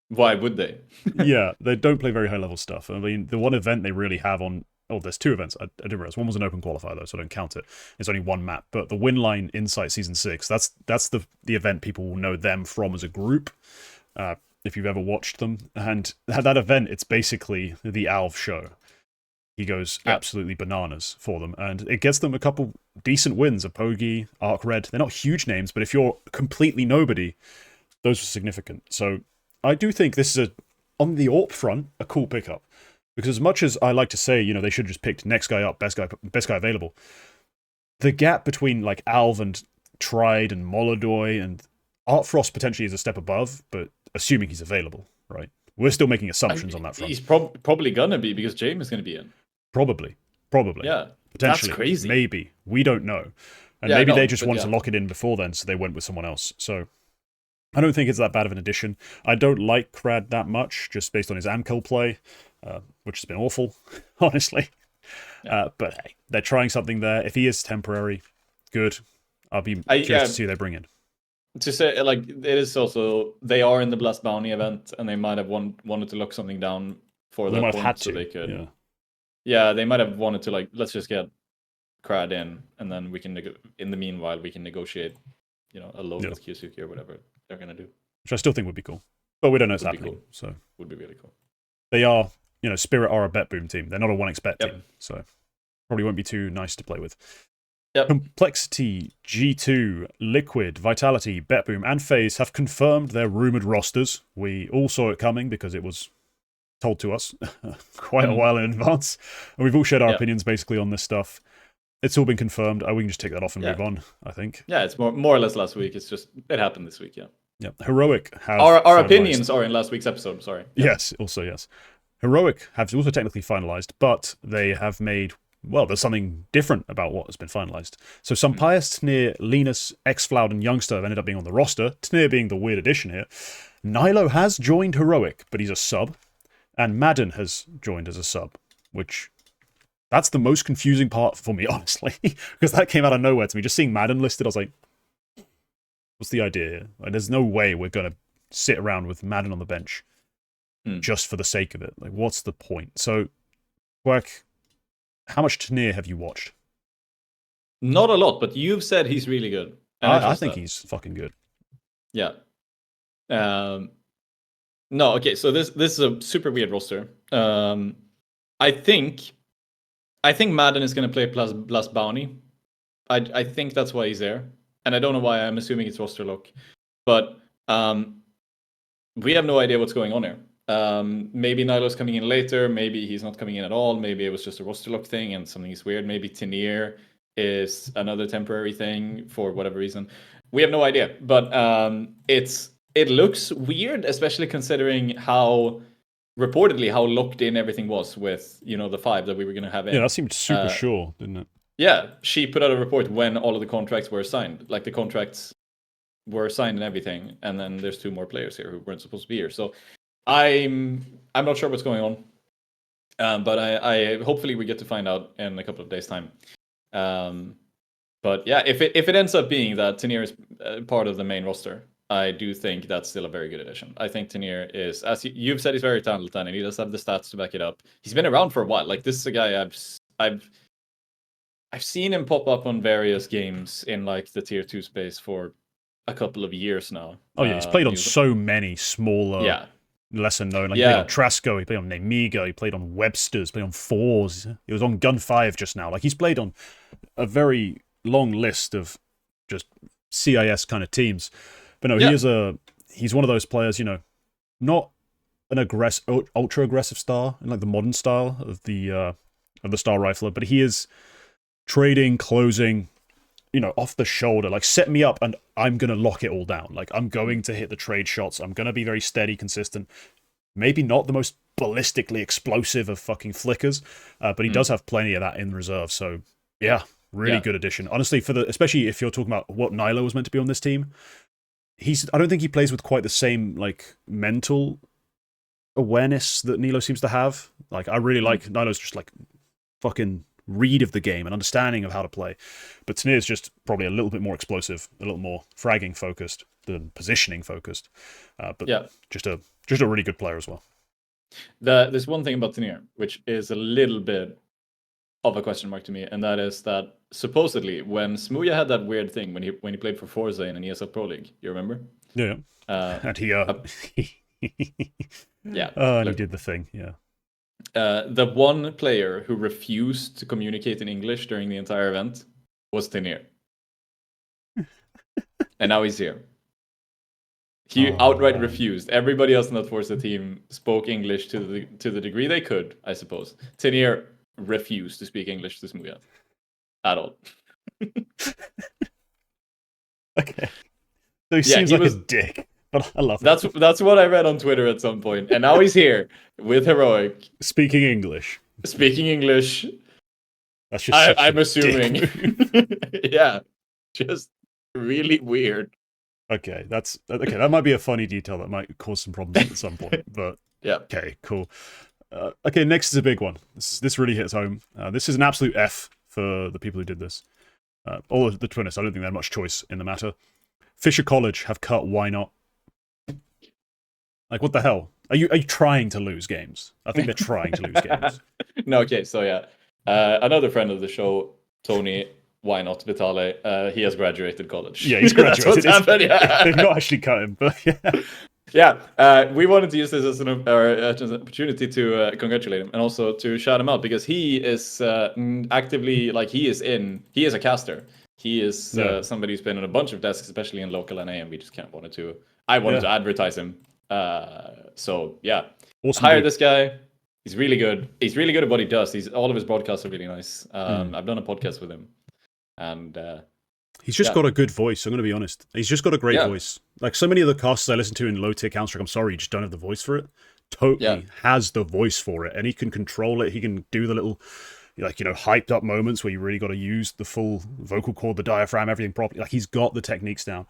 Why would they? Yeah, they don't play very high level stuff. I mean, the one event they really have on. Oh, there's two events. I didn't realize one was an open qualifier though, so I don't count it. It's only one map. But the Winline Insight Season 6, that's the event people will know them from as a group. If you've ever watched them, and at that event, it's basically the Alv show. He goes absolutely bananas for them, and it gets them a couple decent wins. Apogi, Arc Red. They're not huge names, but if you're completely nobody, those are significant. So I do think this is on the AWP front, a cool pickup. Because as much as I like to say, they should just pick next guy up, best guy available, the gap between like Alv and Tried and Molodoy and Art Frost potentially is a step above, but assuming he's available, right? We're still making assumptions on that front. He's probably gonna be, because James is gonna be in. Probably. Yeah, Potentially. that's crazy. Maybe. We don't know. And Yeah, maybe no, they just wanted yeah. to lock it in before then, so they went with someone else. So I don't think it's that bad of an addition. I don't like Crad that much, just based on his Amkel play, which has been awful, honestly. Yeah. But hey, they're trying something there. If he is temporary, good. I'll be curious to see who they bring in. To say, like, it is also, they are in the Blast Bounty event, and they might have wanted to lock something down for They that might point, have had so to. they could. Yeah. Yeah, they might have wanted to, like, let's just get Crad in, and then we can, in the meanwhile, we can negotiate, a load with Kyusuke or whatever they're gonna do. Which I still think would be cool. But we don't know it's happening. Cool. So would be really cool. They are, Spirit are a bet boom team. They're not a 1xBet team. So probably won't be too nice to play with. Yep. Complexity, G2, Liquid, Vitality, BetBoom, and FaZe have confirmed their rumored rosters. We all saw it coming because it was told to us quite a while in advance. And we've all shared our opinions basically on this stuff. It's all been confirmed. We can just take that off and move on, I think. Yeah, it's more or less last week. It's just, it happened this week, Yeah. Heroic have... Our opinions are in last week's episode, sorry. Yes, also, yes. Heroic have also technically finalized, but they have made... Well, there's something different about what has been finalized. So some Pius, Tnir, Linus, Xfloud, and Youngster have ended up being on the roster. Tnir being the weird addition here. Nilo has joined Heroic, but he's a sub. And Madden has joined as a sub, which... That's the most confusing part for me, honestly. Because that came out of nowhere to me. Just seeing Madden listed, I was like, what's the idea here? Like, there's no way we're going to sit around with Madden on the bench just for the sake of it. Like, what's the point? So, Quacke... How much Tnir have you watched? Not a lot, but you've said he's really good. I think he's fucking good. Yeah. No, okay, so this is a super weird roster. I think Madden is going to play Blast Bounty. I think that's why he's there. And I don't know why. I'm assuming it's roster lock. But we have no idea what's going on here. Maybe Nilo's coming in later. Maybe he's not coming in at all. Maybe it was just a roster lock thing and something is weird. Maybe Tnir is another temporary thing for whatever reason. We have no idea. But it looks weird, especially considering how locked in everything was with, the 5 that we were going to have in. Yeah, that seemed super sure, didn't it? Yeah, she put out a report when all of the contracts were signed. Like, the contracts were signed and everything, and then there's 2 more players here who weren't supposed to be here. So I'm not sure what's going on, but I hopefully we get to find out in a couple of days' time. But yeah, if it ends up being that Tnir is part of the main roster, I do think that's still a very good addition. I think Tnir is, as you've said, he's very talented, and he does have the stats to back it up. He's been around for a while. Like, this is a guy I've seen him pop up on various games in like the tier 2 space for a couple of years now. Oh yeah, he's played on so many smaller, lesser known. Like, he played on Trasco, he played on Nemiga, he played on Webster's, played on Fours. He was on Gun 5 just now. Like, he's played on a very long list of just CIS kind of teams. But no, he's one of those players, not an ultra aggressive star in like the modern style of the star rifler, but he is trading, closing, off the shoulder, like, set me up and I'm going to lock it all down. Like, I'm going to hit the trade shots. I'm going to be very steady, consistent. Maybe not the most ballistically explosive of fucking flickers, but he does have plenty of that in reserve. So Yeah, really good addition. Honestly, especially if you're talking about what Nilo was meant to be on this team, I don't think he plays with quite the same like mental awareness that Nilo seems to have. Like I really like Nilo's just like fucking read of the game and understanding of how to play. But Tanir's just probably a little bit more explosive, a little more fragging focused than positioning focused. But just a really good player as well. There's one thing about Tanir, which is a little bit of a question mark to me, and that is that supposedly when Smooya had that weird thing when he played for Forza in an ESL Pro League, you remember? Yeah. And he yeah. And he did the thing, yeah. The one player who refused to communicate in English during the entire event was Tanir. And now he's here. He outright refused. Everybody else in that Forza team spoke English to the degree they could, I suppose. Tanir refused to speak English to Smooya at all. Okay. So he seems like a dick, but I love it. That's what I read on Twitter at some point. And now he's here with Heroic. Speaking English. That's just I'm assuming. Yeah. Just really weird. Okay, that might be a funny detail that might cause some problems at some point, but yeah. Okay, cool. Okay, next is a big one. This really hits home. This is an absolute F for the people who did this. All of the Twinners, I don't think they had much choice in the matter. Fisher College have cut Why Not? Like, what the hell? Are you trying to lose games? I think they're trying to lose games. No, okay, so yeah. Another friend of the show, Tony, Why Not Vitale, he has graduated college. Yeah, he's graduated. That's what's happened, yeah. They've not actually cut him, but yeah. Yeah, we wanted to use this as an opportunity to congratulate him and also to shout him out because he is actively, like, he is a caster. He is somebody who's been on a bunch of desks, especially in local NA, and we just wanted to advertise him. So, yeah. Awesome, hire this guy. He's really good. He's really good at what he does. All of his broadcasts are really nice. I've done a podcast with him. And he's just got a good voice, I'm going to be honest. He's just got a great voice. Like so many of the casts I listen to in low-tier Counter-Strike, I'm sorry, you just don't have the voice for it. Totally has the voice for it, and he can control it. He can do the little, like, you know, hyped up moments where you really got to use the full vocal cord, the diaphragm, everything properly. Like, he's got the techniques down.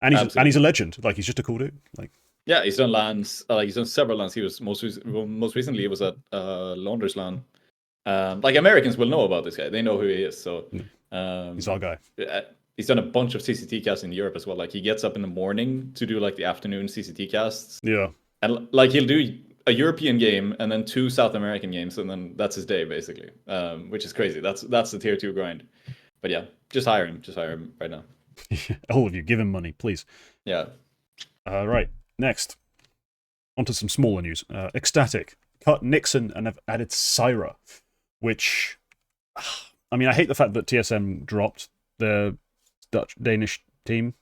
And he's a legend. Like, he's just a cool dude. Like, yeah, he's done LANs. He's done several LANs. He was most recently, it was at Launders LAN. Like, Americans will know about this guy. They know who he is. So he's our guy. He's done a bunch of CCT casts in Europe as well. Like, he gets up in the morning to do like the afternoon CCT casts. Yeah. And like, he'll do a European game and then 2 South American games, and then that's his day basically. Which is crazy. That's the tier 2 grind. But yeah, just hire him. Just hire him right now. All of you, give him money, please. Yeah. Right. Next, onto some smaller news. Ecstatic cut Nixon and have added Syra, which, I mean, I hate the fact that TSM dropped the Danish team.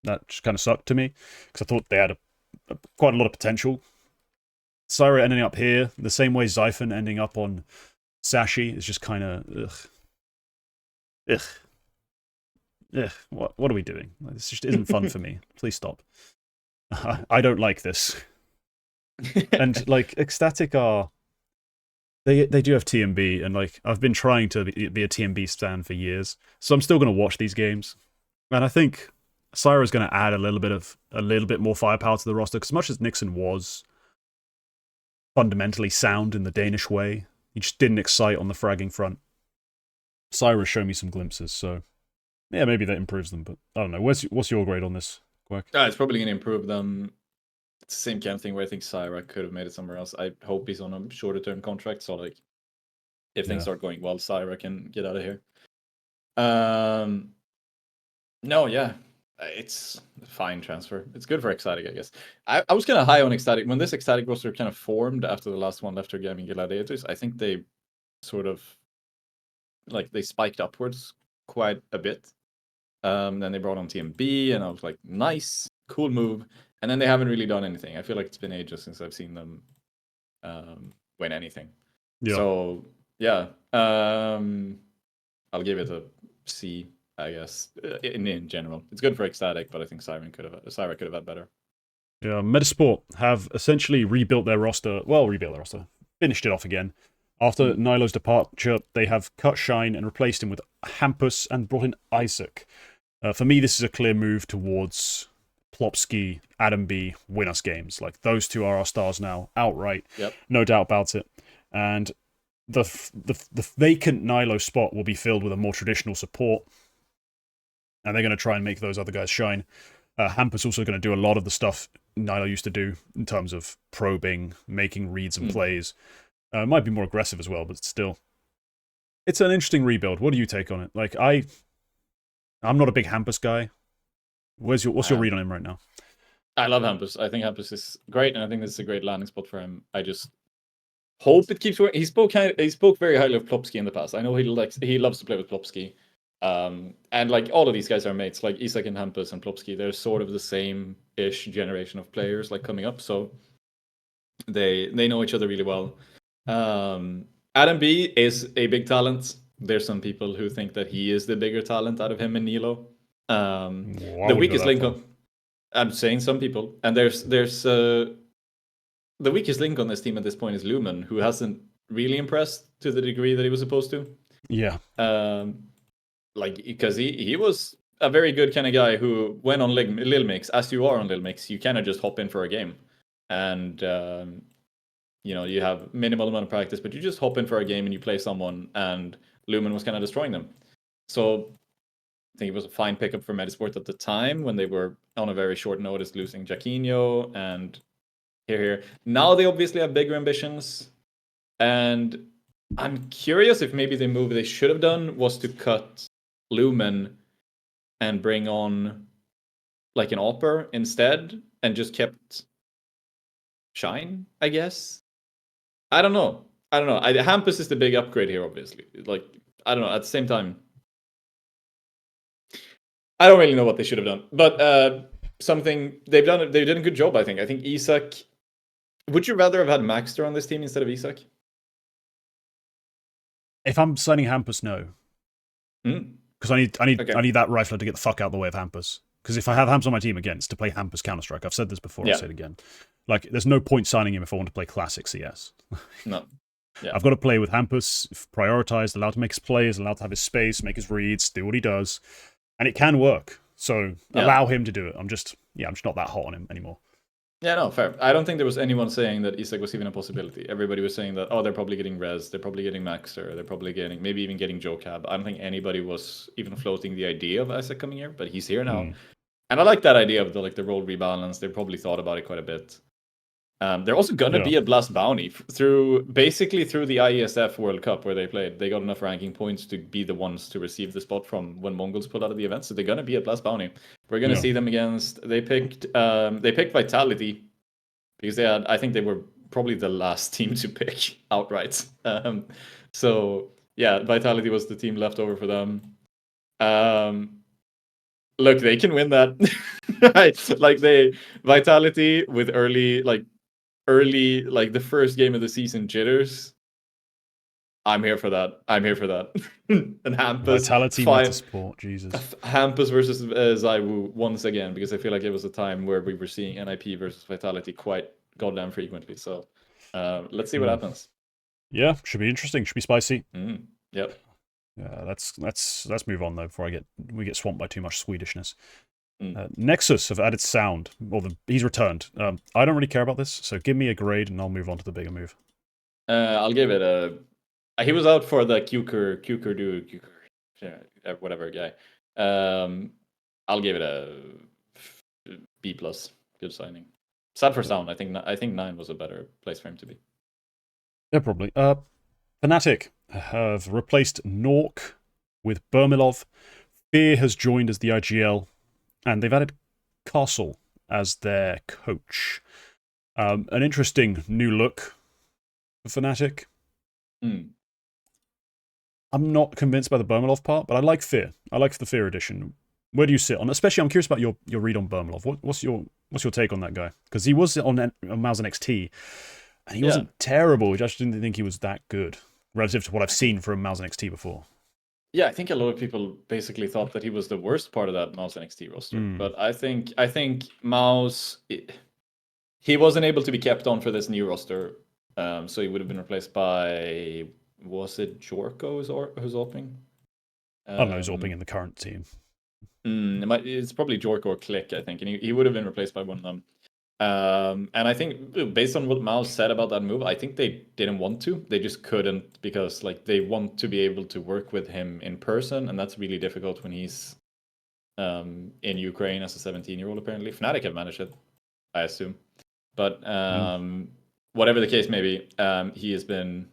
That just kind of sucked to me because I thought they had quite a lot of potential. Syra ending up here the same way Xiphon ending up on Sashi is just kind of ugh. What are we doing? This just isn't fun for me. Please stop. I don't like this. And like Ecstatic are they do have TMB, and like I've been trying to be a TMB stan for years, so I'm still going to watch these games. And I think Syra is going to add a little bit more firepower to the roster, because as much as Nixon was fundamentally sound in the Danish way, he just didn't excite on the fragging front. Syra's shown me some glimpses, so yeah, maybe that improves them, but I don't know. What's your grade on this, Quacke? It's probably going to improve them. It's the same kind of thing where I think Syra could have made it somewhere else. I hope he's on a shorter term contract, so like if things start going well, Syra can get out of here. No, yeah. It's a fine transfer. It's good for Ecstatic, I guess. I was kind of high on Ecstatic. When this Ecstatic roster kind of formed after the last one left her Gaming Gladiators, I think they sort of like they spiked upwards quite a bit. Then they brought on TMB, and I was like, nice, cool move. And then they haven't really done anything. I feel like it's been ages since I've seen them win anything. Yeah. So yeah, I'll give it a C, I guess. In general, it's good for Ecstatic, but I think Syra could have had better. Yeah, Metasport have essentially rebuilt their roster. Well, finished it off again. After Nilo's departure, they have cut Shine and replaced him with Hampus and brought in Isaac. For me, this is a clear move towards Plopsky, Adam B, win us games. Like, those two are our stars now, outright. Yep. No doubt about it. And the vacant Nilo spot will be filled with a more traditional support. And they're going to try and make those other guys shine. Hampus also going to do a lot of the stuff Nilo used to do in terms of probing, making reads and plays. Might be more aggressive as well, but still. It's an interesting rebuild. What do you take on it? Like, I'm not a big Hampus guy. What's your read on him right now? I love Hampus. I think Hampus is great, and I think this is a great landing spot for him. I just hope it keeps working. He spoke very highly of Plopsky in the past. I know he loves to play with Plopsky. And like all of these guys are mates, like Isak and Hampus and Plopsky, they're sort of the same-ish generation of players like coming up, so they know each other really well. Adam B is a big talent. There's some people who think that he is the bigger talent out of him and Nilo. The weakest link on, I'm saying some people, and there's the weakest link on this team at this point is Lumen, who hasn't really impressed to the degree that he was supposed to. Yeah. Like, because he was a very good kind of guy who went on Lil Mix, as you are on Lil Mix, you kind of just hop in for a game. And, you have minimal amount of practice, but you just hop in for a game and you play someone, and Lumen was kind of destroying them. So I think it was a fine pickup for Medisport at the time when they were on a very short notice losing Jaquinho and here. Now they obviously have bigger ambitions, and I'm curious if maybe the move they should have done was to cut Lumen and bring on like an Opper instead and just kept Shine, I guess. I don't know. Hampus is the big upgrade here, obviously. Like, I don't know. At the same time, I don't really know what they should have done, but something they've done. They did a good job, I think. I think Isak. Would you rather have had Maxter on this team instead of Isak? If I'm signing Hampus, no. Because I need that rifler to get the fuck out of the way of Hampus. Because if I have Hampus on my team again, it's to play Hampus Counter-Strike. I've said this before, I'll say it again. Like, there's no point signing him if I want to play Classic CS. No. Yeah. I've got to play with Hampus, prioritized, allowed to make his plays, allowed to have his space, make his reads, do what he does. And it can work. So allow him to do it. I'm just not that hot on him anymore. Yeah, no, fair. I don't think there was anyone saying that Isak was even a possibility. Everybody was saying that, they're probably getting Rez, they're probably getting Maxter, they're probably getting, maybe even getting Joe Cab. I don't think anybody was even floating the idea of Isak coming here, but he's here now. And I like that idea of the role rebalance. They probably thought about it quite a bit. They're also going to be a Blast Bounty through the IESF World Cup where they played. They got enough ranking points to be the ones to receive the spot from when Mongols pulled out of the event. So they're going to be a Blast Bounty. We're going to see them against. They picked Vitality because I think they were probably the last team to pick outright. So yeah, Vitality was the team left over for them. Look, they can win that. Right? Like Vitality with early, like the first game of the season jitters. I'm here for that. And Hampus. Vitality Motorsport, Jesus. Hampus versus Zaiwu once again, because I feel like it was a time where we were seeing NIP versus Vitality quite goddamn frequently. So let's see what happens. Yeah, should be interesting. Should be spicy. Yep. Yeah, let's move on though before we get swamped by too much Swedishness. Nexus have added sound. Well, he's returned. I don't really care about this, so give me a grade and I'll move on to the bigger move. I'll give it a. He was out for the Quaker whatever guy. I'll give it a B+. Good signing. Sad for sound. I think 9 was a better place for him to be. Yeah, probably. Fnatic have replaced Nork with Bermilov. Fear has joined as the IGL. And they've added Castle as their coach. An interesting new look for Fnatic. I'm not convinced by the Bermilov part, but I like Fear. I like the Fear edition. Where do you sit on? Especially, I'm curious about your read on Bermilov. What's your take on that guy? Because he was on Malzahn XT, and he wasn't terrible. I just didn't think he was that good relative to what I've seen from Malzahn XT before. Yeah, I think a lot of people basically thought that he was the worst part of that Mouse NXT roster. But I think Mouse, he wasn't able to be kept on for this new roster So he would have been replaced by, was it Jorko who's opening? I don't know who's opening in the current team. It's probably Jorko or Click, I think, and he would have been replaced by one of them. And I think based on what Mouse said about that move, I think they didn't want to. They just couldn't because like they want to be able to work with him in person, and that's really difficult when he's in Ukraine as a 17-year-old. Apparently, Fnatic have managed it, I assume. But whatever the case may be, he has been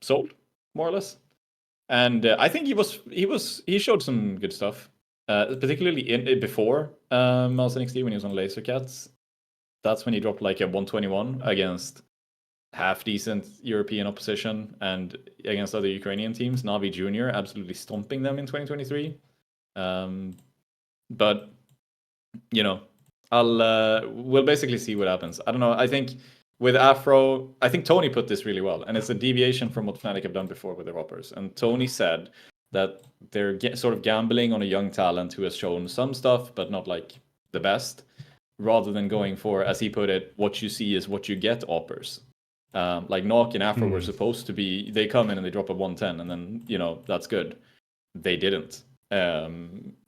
sold more or less, and I think he showed some good stuff, particularly before Mouse NXT when he was on Laser Cats. That's when he dropped like a 121 against half decent European opposition and against other Ukrainian teams. Navi Junior absolutely stomping them in 2023. But you know, we'll basically see what happens. I don't know. I think with Afro, I think Tony put this really well, and it's a deviation from what Fnatic have done before with their uppers. And Tony said that they're sort of gambling on a young talent who has shown some stuff, but not like the best, rather than going for, as he put it, what you see is what you get uppers. Like Nok and Afro were supposed to be, they come in and they drop a 110, and then that's good. They didn't.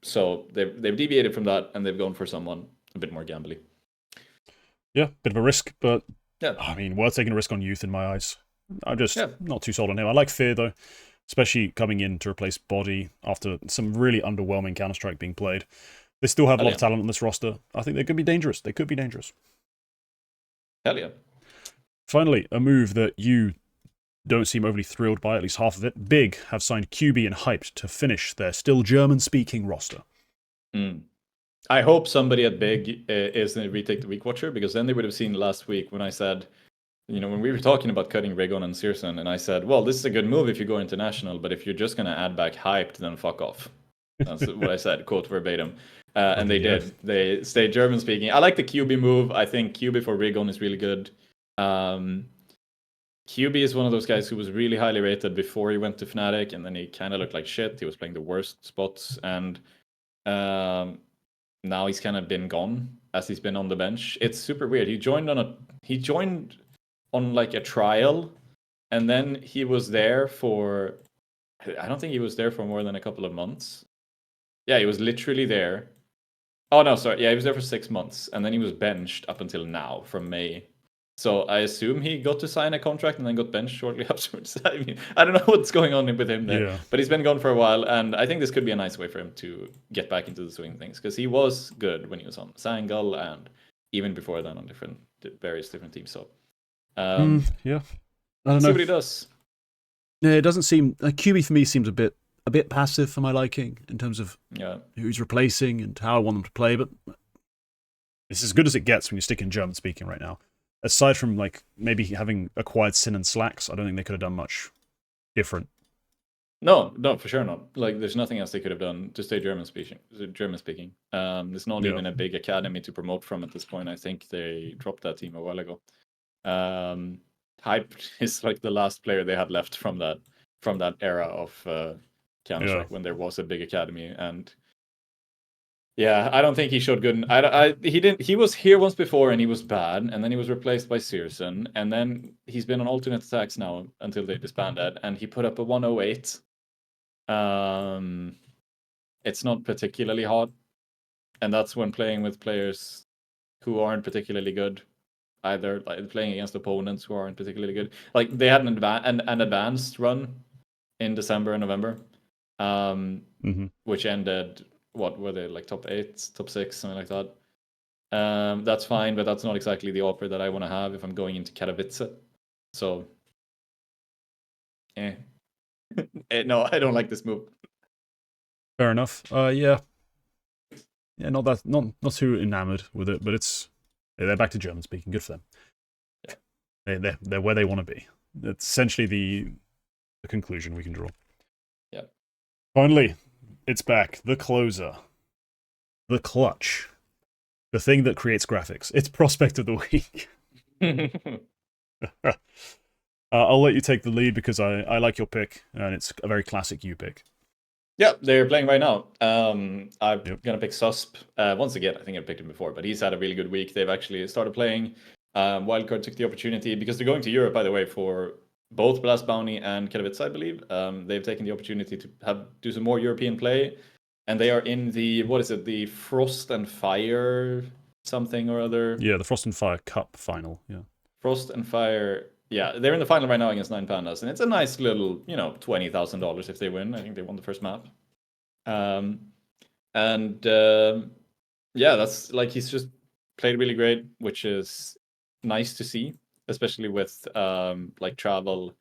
So they've deviated from that, and they've gone for someone a bit more gambly. Yeah, bit of a risk, but yeah, I mean, worth taking a risk on youth in my eyes. I'm just not too sold on him. I like Fear though, especially coming in to replace Body after some really underwhelming Counter-Strike being played. They still have a lot of talent on this roster. I think they could be dangerous. They could be dangerous. Hell yeah. Finally, a move that you don't seem overly thrilled by, at least half of it. Big have signed QB and Hyped to finish their still German-speaking roster. I hope somebody at Big is the Retake the Week watcher, because then they would have seen last week when I said, when we were talking about cutting Rigon and Searson, and I said, well, this is a good move if you go international, but if you're just going to add back Hyped, then fuck off. That's what I said, quote verbatim. And they did. They stayed German speaking. I like the QB move. I think QB for Rigon is really good. QB is one of those guys who was really highly rated before he went to Fnatic, and then he kind of looked like shit. He was playing the worst spots, and now he's kind of been gone as he's been on the bench. It's super weird. He joined on like a trial, and then he was there for, I don't think he was there for more than a couple of months. Yeah, he was literally there. Oh no, sorry. Yeah, he was there for 6 months, and then he was benched up until now from May. So I assume he got to sign a contract and then got benched shortly afterwards. I mean, I don't know what's going on with him there, but he's been gone for a while, and I think this could be a nice way for him to get back into the swing of things, because he was good when he was on Sangal and even before then on various different teams. So yeah, I don't know. See what he does. Yeah, it doesn't seem QB for me seems a bit passive for my liking in terms of who's replacing and how I want them to play, but it's as good as it gets when you stick in German speaking right now. Aside from like maybe having acquired Sin and Slacks, I don't think they could have done much different. No, for sure not. Like, there's nothing else they could have done to stay German speaking. There's not even a big academy to promote from at this point. I think they dropped that team a while ago. Hype is like the last player they had left from that era of Counter-Strike when there was a big academy. And yeah, I don't think he showed good. He didn't. He was here once before and he was bad, and then he was replaced by Searson, and then he's been on alternate attacks now until they disbanded, and he put up a 108. It's not particularly hot, and that's when playing with players who aren't particularly good either, like playing against opponents who aren't particularly good. Like, they had an advanced run in December and November, which ended, what were they, like top 8, top 6, something like that. That's fine, but that's not exactly the offer that I want to have if I'm going into Katowice. So no, I don't like this move. Fair enough. Not too enamored with it, but they're back to German speaking. Good for them. They're where they want to be. That's essentially the conclusion we can draw. Yeah. Finally, it's back. The closer. The clutch. The thing that creates graphics. It's Prospect of the Week. I'll let you take the lead because I like your pick, and it's a very classic you pick. Yeah, they're playing right now. I'm going to pick Susp. Once again, I think I picked him before, but he's had a really good week. They've actually started playing Wildcard took the opportunity, because they're going to Europe, by the way, for both Blast Bounty and Katowice, I believe. They've taken the opportunity to do some more European play, and they are in the, what is it, the Frost and Fire something or other. Yeah, the Frost and Fire Cup final. Yeah. Frost and Fire. Yeah, they're in the final right now against Nine Pandas, and it's a nice little, $20,000 if they win. I think they won the first map. Yeah, that's like, he's just played really great, which is nice to see, especially with like travel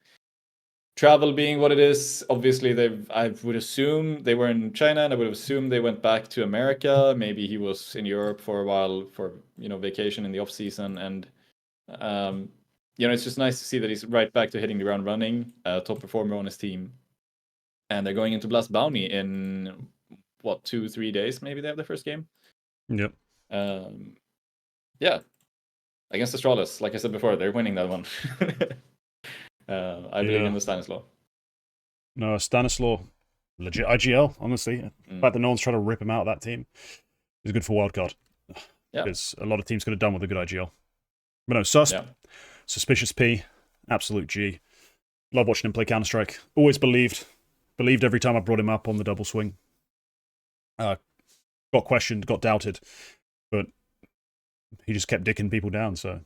being what it is. Obviously, I would assume they were in China, and I would assume they went back to America. Maybe he was in Europe for a while for vacation in the off season, and it's just nice to see that he's right back to hitting the ground running, top performer on his team, and they're going into Blast Bounty in what, 2-3 days? Maybe they have their first game. Yep. Yeah, against Astralis, like I said before, they're winning that one. I believe in the Stanislaw. No, Stanislaw, legit IGL, honestly. The fact that no one's trying to rip him out of that team is good for wildcard. Yeah. Because a lot of teams could have done with a good IGL. But no, Susp, Suspicious P, absolute G. Love watching him play Counter-Strike. Always believed every time I brought him up on the double swing. Got questioned, got doubted, but he just kept dicking people down, so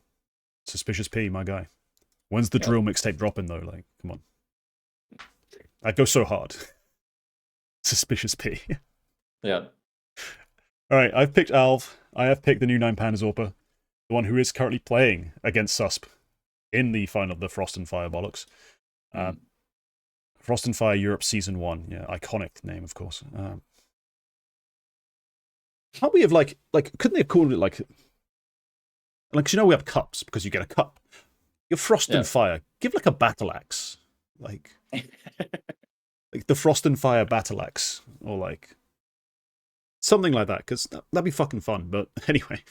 Suspicious P, my guy. When's the drill mixtape dropping, though? Like, come on. I'd go so hard. Suspicious P. Yeah. Alright, I've picked Alv. I have picked the new 9 Pandas Orpa, the one who is currently playing against Susp in the final of the Frost and Fire bollocks. Frost and Fire Europe Season 1. Yeah, iconic name, of course. Can't we have, like, couldn't they have called it, like, you know we have cups, because you get a cup. You're Frost and Fire. Give, like, a battle axe. Like the Frost and Fire battle axe. Or, like, something like that, because that'd be fucking fun. But anyway,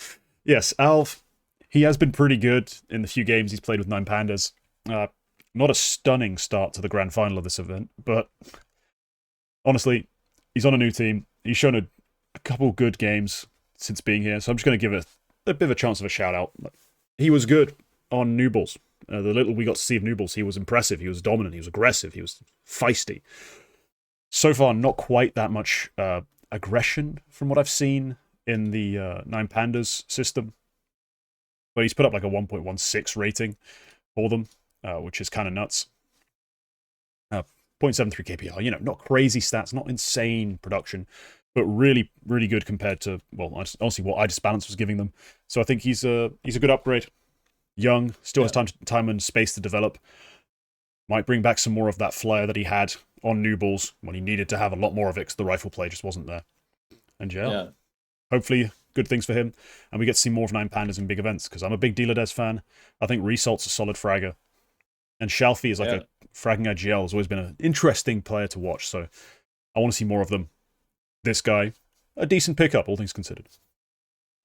yes, Alv, he has been pretty good in the few games he's played with 9 Pandas. Not a stunning start to the grand final of this event, but honestly, he's on a new team. He's shown a couple good games since being here, so I'm just going to give it a bit of a chance of a shout out. He was good on New Balls. The little we got to see of New Balls, he was impressive. He was dominant. He was aggressive. He was feisty. So far, not quite that much aggression from what I've seen in the 9 Pandas system, but he's put up like a 1.16 rating for them, which is kind of nuts. 0.73 KPI, not crazy stats, not insane production, but really, really good compared to, well, honestly, what iDisbalance was giving them. So I think he's a good upgrade. Young, still has time and space to develop. Might bring back some more of that flair that he had on New Balls when he needed to have a lot more of it because the rifle play just wasn't there. And hopefully good things for him. And we get to see more of 9 Pandas in big events, because I'm a big Dealer Des fan. I think Resalt's a solid fragger. And Shalfie is like a fragging IGL, has always been an interesting player to watch. So I want to see more of them. This guy, a decent pickup, all things considered.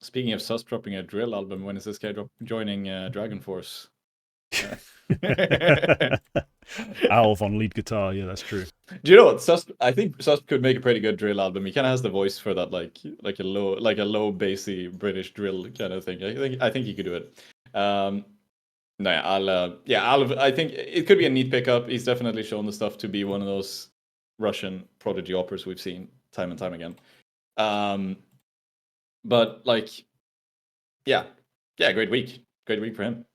Speaking of Sus dropping a drill album, when is this guy joining Dragon Force? Alv on lead guitar, yeah, that's true. Do you know what? I think Sus could make a pretty good drill album. He kind of has the voice for that, like a low bassy British drill kind of thing. I think he could do it. I think it could be a neat pickup. He's definitely shown the stuff to be one of those Russian prodigy operas we've seen time and time again. But great week for him.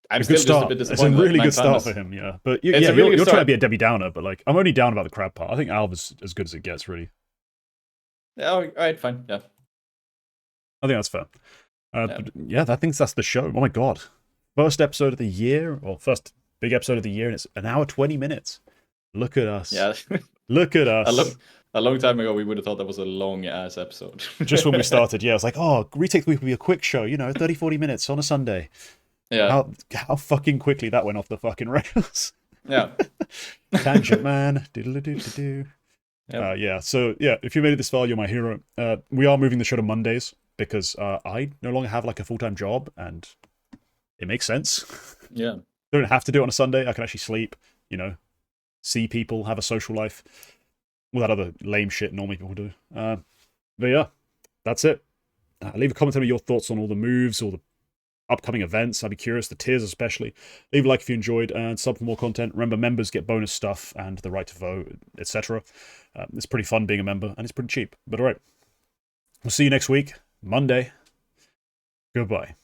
I'm still just a bit disappointed. It's a really good start for him, yeah. But you're trying to be a Debbie Downer, but like, I'm only down about the crab part. I think Alv is as good as it gets, really. Yeah, all right, fine, yeah. I think that's fair. But I think that's the show. Oh my god. First episode of the year, or first big episode of the year, and it's an hour 20 minutes. Look at us. Yeah. Look at us. A long time ago, we would have thought that was a long-ass episode. Just when we started, I was like, Retake the Week would be a quick show, 30, 40 minutes on a Sunday. Yeah. How fucking quickly that went off the fucking rails. Yeah. Tangent man. Diddle-a-doo-doo-doo. So if you made it this far, you're my hero. We are moving the show to Mondays because I no longer have like a full-time job, and it makes sense. Yeah. I don't have to do it on a Sunday. I can actually sleep, see people, have a social life. All that other lame shit normally people do. But yeah, that's it. Leave a comment, tell me your thoughts on all the moves, all the upcoming events. I'd be curious, the tiers especially. Leave a like if you enjoyed, and sub for more content. Remember, members get bonus stuff and the right to vote, etc. It's pretty fun being a member, and it's pretty cheap. But all right, we'll see you next week, Monday. Goodbye.